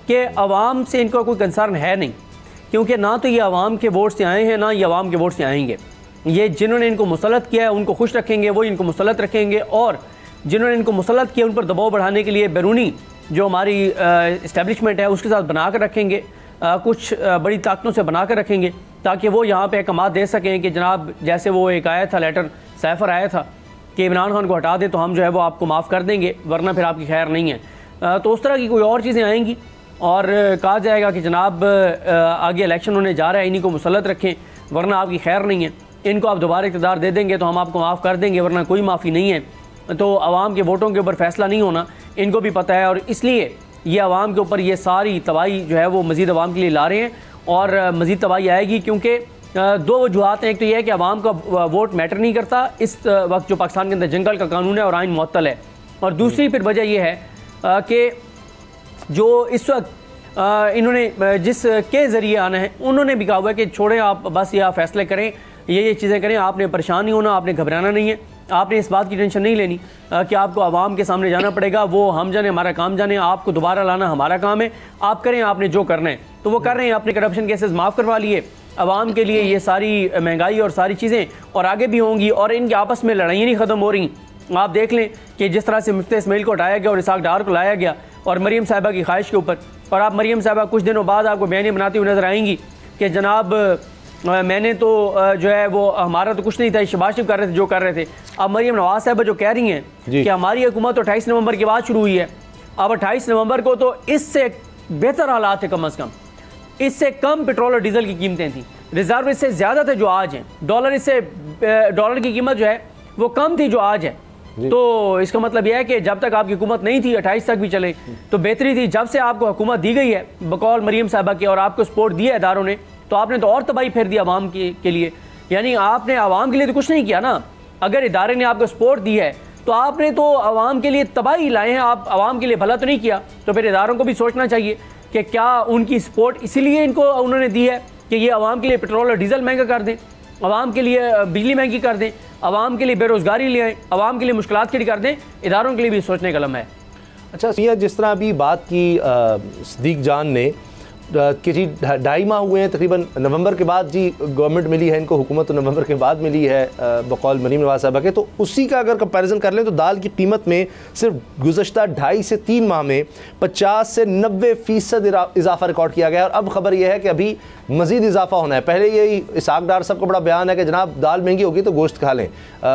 [SPEAKER 3] कि आवाम से इनका कोई कंसर्न है नहीं, क्योंकि ना तो ये आवाम के वोट से आए हैं ना ये आवाम के वोट से आएंगे। ये जिन्होंने इनको मुसल्लत किया है उनको खुश रखेंगे, वो इनको मुसल्लत रखेंगे, और जिन्होंने इनको मुसल्लत किया उन पर दबाव बढ़ाने के लिए बैरूनी जो हमारी इस्टेब्लिशमेंट है उसके साथ बना कर रखेंगे, कुछ बड़ी ताकतों से बना कर रखेंगे ताकि वो यहाँ पे अहकाम दे सकें कि जनाब जैसे वो एक आया था लेटर सैफर आया था कि इमरान खान को हटा दें तो हम जो है वो आपको माफ़ कर देंगे वरना फिर आपकी खैर नहीं है। तो उस तरह की कोई और चीज़ें आएंगी और कहा जाएगा कि जनाब आगे इलेक्शन होने जा रहा है, इन्हीं को मुसल्लत रखें वरना आपकी खैर नहीं है, इनको आप दोबारा इक़्तिदार दे देंगे तो हम आपको माफ़ कर देंगे वरना कोई माफ़ी नहीं है। तो आवाम के वोटों के ऊपर फ़ैसला नहीं होना इनको भी पता है और इसलिए ये आवाम के ऊपर ये सारी तबाही जो है वो मज़ीद आवाम के लिए ला रहे हैं और मज़ीद तबाही आएगी, क्योंकि दो वजूहत हैं। एक तो ये है कि आवाम का वोट मैटर नहीं करता इस वक्त जो पाकिस्तान के अंदर जंगल का कानून है और आइन मुअत्तल है, और दूसरी फिर वजह यह है कि जो इस वक्त इन्होंने जिसके ज़रिए आना है उन्होंने भी कहा हुआ है कि छोड़ें आप, बस यह फ़ैसले करें, ये चीज़ें करें, आपने परेशान नहीं होना, आपने घबराना नहीं है, आपने इस बात की टेंशन नहीं लेनी कि आपको आवाम के सामने जाना पड़ेगा, वो हम जाने हमारा काम जाने, आपको दोबारा लाना हमारा काम है, आप करें आपने जो करना है। तो वो कर रहे हैं, अपने करप्शन केसेस माफ़ करवा लिए, आवाम के लिए ये सारी महंगाई और सारी चीज़ें और आगे भी होंगी और इनके आपस में लड़ाइयाँ नहीं ख़त्म हो रही। आप देख लें कि जिस तरह से मुफ्ती इस्माइल को हटाया गया और इसाक डार को लाया गया और मरीम साहिबा की ख्वाहिश के ऊपर, और आप मरीम साहिबा कुछ दिनों बाद आपको बयानी बनाती हुई नज़र आएंगी कि जनाब मैंने तो जो है वो हमारा तो कुछ नहीं था, शबाज शरीफ कर रहे थे जो कर रहे थे। अब मरीम नवाज साहबा जो कह रही हैं कि हमारी हुकूमत तो 28 नवंबर के बाद शुरू हुई है, अब 28 नवंबर को तो इससे बेहतर हालात थे, कम अज़ कम इससे कम पेट्रोल और डीजल की कीमतें थी, रिजर्व इससे ज़्यादा थे जो आज हैं, डॉलर की कीमत जो है वो कम थी जो आज है। तो इसका मतलब यह है कि जब तक आपकी हुकूमत नहीं थी 28 तक भी चले तो बेहतरी थी, जब से आपको हुकूमत दी गई है बकौल मरीम साहबा के और आपको सपोर्ट दिया इदारों ने, तो आपने तो और तबाही फेर दी आवाम के लिए। यानी आपने आवाम के लिए तो कुछ नहीं किया ना, अगर इदारे ने आपको सपोर्ट दी है तो आपने तो आवाम के लिए तबाही लाए हैं, आप आवाम के लिए भला तो नहीं किया। तो फिर इदारों को भी सोचना चाहिए कि क्या उनकी सपोर्ट इसीलिए इनको उन्होंने दी है कि ये आवाम के लिए पेट्रोल और डीजल महंगा कर दें, आवाम के लिए बिजली महंगी कर दें, आवाम के लिए बेरोज़गारी ले आएँ, आवाम के लिए मुश्किलात खड़ी कर दें। इदारों के लिए भी सोचने का लम्हा है।
[SPEAKER 1] अच्छा, जिस तरह अभी बात की सिद्दीक जान ने, कि जी 2.5 माह हुए हैं तकरीबन, नवंबर के बाद जी गवर्नमेंट मिली है इनको, हुकूमत तो नवंबर के बाद मिली है बकौल मरीम नवाज साहबा के। तो उसी का अगर कंपैरिजन कर लें तो दाल की कीमत में सिर्फ गुज़श्ता 2.5 से 3 माह में 50 से 90% इजाफा रिकॉर्ड किया गया। और अब खबर यह है कि अभी मज़ीद इजाफा होना है। पहले यही इसहाक डार साहब का बड़ा बयान है कि जनाब दाल महंगी होगी तो गोश्त खा लें,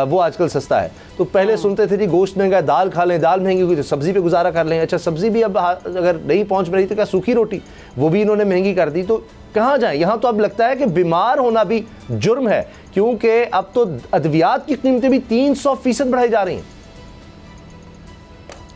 [SPEAKER 1] वो आजकल सस्ता है। तो पहले सुनते थे जी गोश्त महंगा है दाल खा लें, दाल महंगी होगी तो सब्ज़ी पे गुजारा कर लें। अच्छा सब्ज़ी भी अब अगर नहीं पहुँच रही तो क्या सूखी रोटी वो भी इन्होंने महंगी कर दी। तो कहाँ जाएं? यहाँ तो अब लगता है कि बीमार होना भी जुर्म है, क्योंकि अब तो अद्वियात की कीमतें भी 300% बढ़ाई जा रही हैं।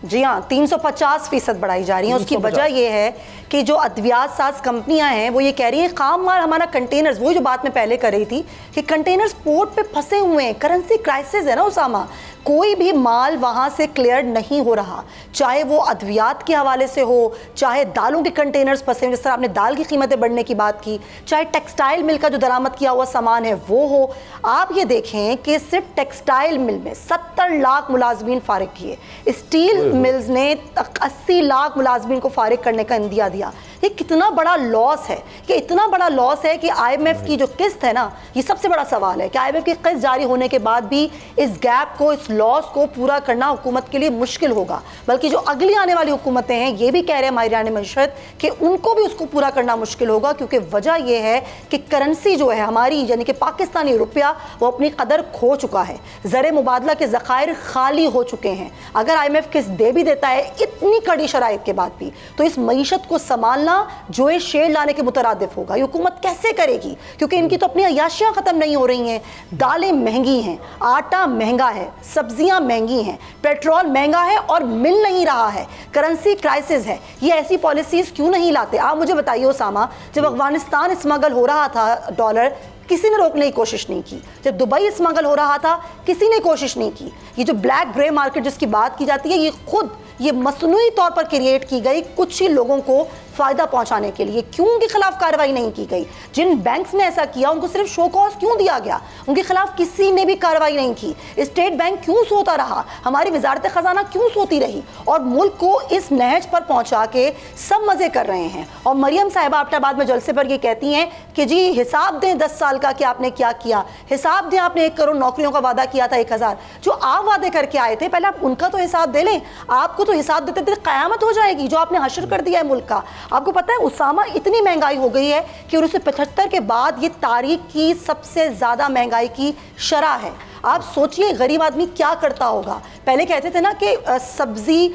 [SPEAKER 4] जी हाँ, 350% बढ़ाई जा रही हैं। उसकी वजह यह है कि जो अद्वियात साज कंपनियां हैं वो ये कह रही हैं खाम माल हमारा कंटेनर्स, वही जो बात मैं पहले कर रही थी कि कंटेनर्स पोर्ट पे फंसे हुए हैं। करेंसी क्राइसिस है ना उसामा, कोई भी माल वहाँ से क्लियर नहीं हो रहा, चाहे वो अद्वियात के हवाले से हो, चाहे दालों के कंटेनर्स फंसे जिस तरह आपने दाल की कीमतें बढ़ने की बात की, चाहे टेक्सटाइल मिल का जो दरामद किया हुआ सामान है वो हो। आप ये देखें कि सिर्फ टेक्सटाइल मिल में 70 लाख मुलाजमीन फारिग किए, स्टील मिल्स ने 80 लाख मुलाजमीन को फारिग करने का इंदिया दिया। ये कितना बड़ा लॉस है, कि इतना बड़ा लॉस है कि IMF की जो किस्त है ना, ये सबसे बड़ा सवाल है कि IMF की किस्त जारी होने के बाद भी इस गैप को, इस लॉस को पूरा करना हुकूमत के लिए मुश्किल होगा। बल्कि जो अगली आने वाली हुकूमतें हैं ये भी कह रहे हैं माहिरान मईशत कि उनको भी उसको पूरा करना मुश्किल होगा, क्योंकि वजह यह है कि करेंसी जो है हमारी यानी कि पाकिस्तानी रुपया वो अपनी कदर खो चुका है, ज़र मुबादला के ज़खायर खाली हो चुके हैं। अगर IMF किस्त दे भी देता है इतनी कड़ी शराइत के बाद भी, तो इस मईशत को संभालना जो है शेर लाने के मुतरादिफ होगा। ये हुकूमत कैसे करेगी, क्योंकि इनकी तो अपनी अयाशियां खत्म नहीं हो रही हैं। दालें महंगी हैं, आटा महंगा है, सब्जियां महंगी हैं, पेट्रोल महंगा है और मिल नहीं रहा है, करेंसी क्राइसिस है। ये ऐसी पॉलिसीज क्यों नहीं लाते? आप मुझे बताइए उसामा, जब अफगानिस्तान स्मगल हो रहा था डॉलर, किसी ने रोकने की कोशिश नहीं की। जब दुबई स्मगल हो रहा था किसी ने कोशिश नहीं की। ये जो ब्लैक ग्रे मार्केट जिसकी बात की जाती है ये खुद ये मसनूई तौर पर क्रिएट की गई कुछ ही लोगों को फ़ायदा पहुंचाने के लिए। क्यों उनके खिलाफ कार्रवाई नहीं की गई? जिन बैंक्स ने ऐसा किया उनको सिर्फ शो कॉज क्यों दिया गया? उनके खिलाफ किसी ने भी कार्रवाई नहीं की। स्टेट बैंक क्यों सोता रहा? हमारी वजारत खजाना क्यों सोती रही? और मुल्क को इस नहज पर पहुंचा के सब मजे कर रहे हैं। और मरियम साहिबा एबटाबाद में जलसे पर ये कहती हैं कि जी हिसाब दें 10 साल का कि आपने क्या किया, हिसाब दें आपने 1 करोड़ नौकरियों का वादा किया था 1000, जो आप वादे करके आए थे पहले आप उनका तो हिसाब दे लें। आपको तो हिसाब देते देते क़यामत हो जाएगी जो आपने हशर कर दिया है मुल्क का। आपको पता है उसामा, इतनी महंगाई हो गई है कि 1975 के बाद ये तारीख की सबसे ज़्यादा महंगाई की शरह है। आप सोचिए गरीब आदमी क्या करता होगा। पहले कहते थे ना कि सब्जी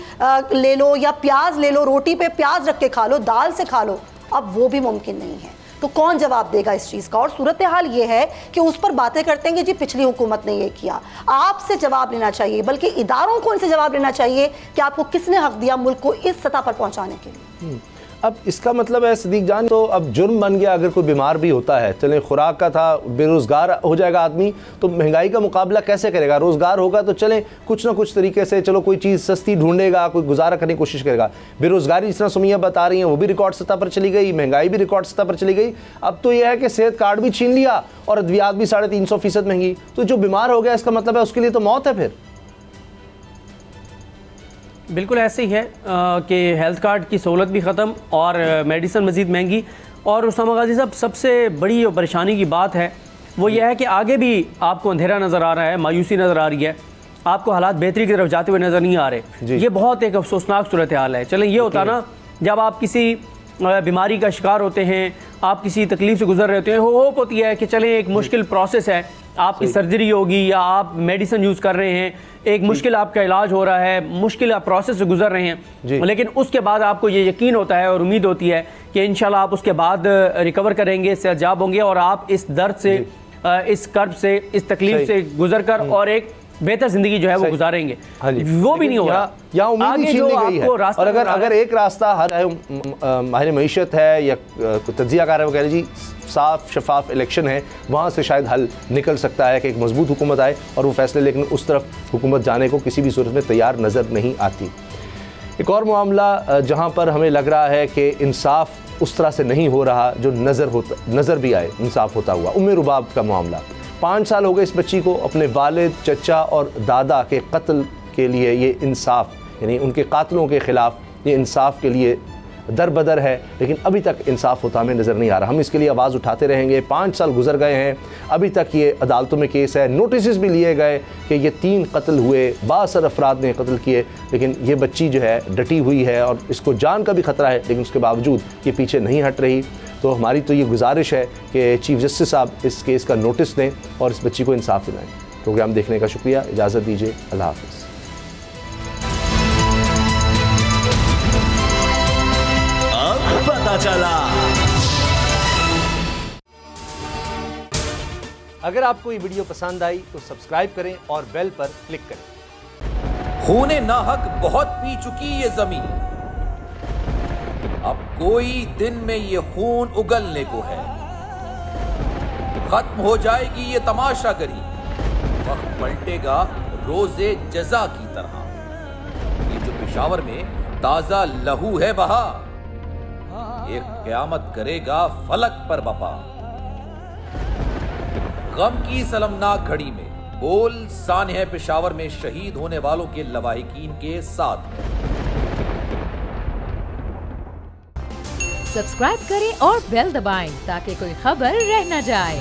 [SPEAKER 4] ले लो या प्याज ले लो, रोटी पे प्याज रख के खा लो, दाल से खा लो, अब वो भी मुमकिन नहीं है। तो कौन जवाब देगा इस चीज़ का? और सूरत हाल ये है कि उस पर बातें करते हैं कि जी पिछली हुकूमत ने ये किया। आपसे जवाब लेना चाहिए, बल्कि इदारों को इनसे जवाब लेना चाहिए कि आपको किसने हक दिया मुल्क को इस सतह पर पहुंचाने के लिए।
[SPEAKER 1] अब इसका मतलब है सिद्दीक जान, तो अब जुर्म बन गया अगर कोई बीमार भी होता है, चले खुराक का था, बेरोज़गार हो जाएगा आदमी तो महंगाई का मुकाबला कैसे करेगा? रोज़गार होगा तो चले कुछ ना कुछ तरीके से चलो कोई चीज़ सस्ती ढूंढेगा, कोई गुजारा करने की कोशिश करेगा। बेरोज़गारी जिस तरह सुमिया बता रही हैं वो भी रिकॉर्ड सतह पर चली गई, महंगाई भी रिकॉर्ड सतह पर चली गई। अब तो यह है कि सेहत कार्ड भी छीन लिया और अद्वियात भी 350% महंगी। तो जो बीमार हो गया इसका मतलब है उसके लिए तो मौत है फिर।
[SPEAKER 3] बिल्कुल ऐसे ही है कि हेल्थ कार्ड की सहूलत भी ख़त्म और मेडिसिन मज़ीद महंगी। और उसामा गाजी साहब, सबसे बड़ी जो परेशानी की बात है वो यह है कि आगे भी आपको अंधेरा नज़र आ रहा है, मायूसी नज़र आ रही है, आपको हालात बेहतरी की तरफ जाते हुए नज़र नहीं आ रहे। ये बहुत एक अफसोसनाक सूरत हाल है। चलें, ये होता ना जब आप किसी बीमारी का शिकार होते हैं, आप किसी तकलीफ से गुजर रहे होते हैं, होप होती है कि चलें एक मुश्किल प्रोसेस है, आपकी सर्जरी होगी या आप मेडिसिन यूज़ कर रहे हैं, एक मुश्किल आपका इलाज हो रहा है, मुश्किल आप प्रोसेस से गुजर रहे हैं, लेकिन उसके बाद आपको ये यकीन होता है और उम्मीद होती है कि इंशाल्लाह आप उसके बाद रिकवर करेंगे, सेहतयाब होंगे और आप इस दर्द से, इस कर्ब से, इस तकलीफ से गुजर कर और एक बेहतर जिंदगी जो है वो गुजारेंगे। वो भी नहीं हो रहा।
[SPEAKER 1] यहाँ उम्मीद ही छीन ली गई है। और अगर एक रास्ता हर माहिर मईशत है या तज्जियाकार है वो कह रहे जी साफ शफाफ इलेक्शन है, वहाँ से शायद हल निकल सकता है कि एक मजबूत हुकूमत आए और वो फैसले, लेकिन उस तरफ हुकूमत जाने को किसी भी सूरत में तैयार नज़र नहीं आती। एक और मामला जहाँ पर हमें लग रहा है कि इंसाफ उस तरह से नहीं हो रहा जो नज़र भी आए इंसाफ होता हुआ, उम्मे रुबाब का मामला। 5 साल हो गए इस बच्ची को, अपने वालिद, चचा और दादा के कत्ल के लिए ये इंसाफ, यानी उनके कातलों के ख़िलाफ़ ये इंसाफ के लिए दर बदर है, लेकिन अभी तक इंसाफ होता हमें नज़र नहीं आ रहा। हम इसके लिए आवाज़ उठाते रहेंगे। 5 साल गुजर गए हैं, अभी तक ये अदालतों में केस है, नोटिस भी लिए गए कि ये 3 कत्ल हुए, बासर अफराद ने कत्ल किए, लेकिन ये बच्ची जो है डटी हुई है और इसको जान का भी ख़तरा है, लेकिन उसके बावजूद ये पीछे नहीं हट रही। तो हमारी तो ये गुजारिश है कि चीफ जस्टिस साहब इस केस का नोटिस दें और इस बच्ची को इंसाफ दिलाएं। प्रोग्राम देखने का शुक्रिया, इजाज़त दीजिए, अल्लाह हाफ़िज़।
[SPEAKER 6] अब पता चला।
[SPEAKER 1] अगर आपको ये वीडियो पसंद आई तो सब्सक्राइब करें और बेल पर क्लिक करें।
[SPEAKER 7] खूने नाहक बहुत पी चुकी ये जमीन, अब कोई दिन में ये खून उगलने को है। खत्म हो जाएगी ये तमाशागरी, वक्त पलटेगा रोजे जजा की तरह। ये जो पेशावर में ताजा लहू है बहा, एक क़यामत करेगा फलक पर बपा। गम की सलमनाक घड़ी में बोल सानह पेशावर में शहीद होने वालों के लवाहिकीन के साथ।
[SPEAKER 5] सब्सक्राइब करें और बेल दबाएं ताकि कोई खबर रह न जाए।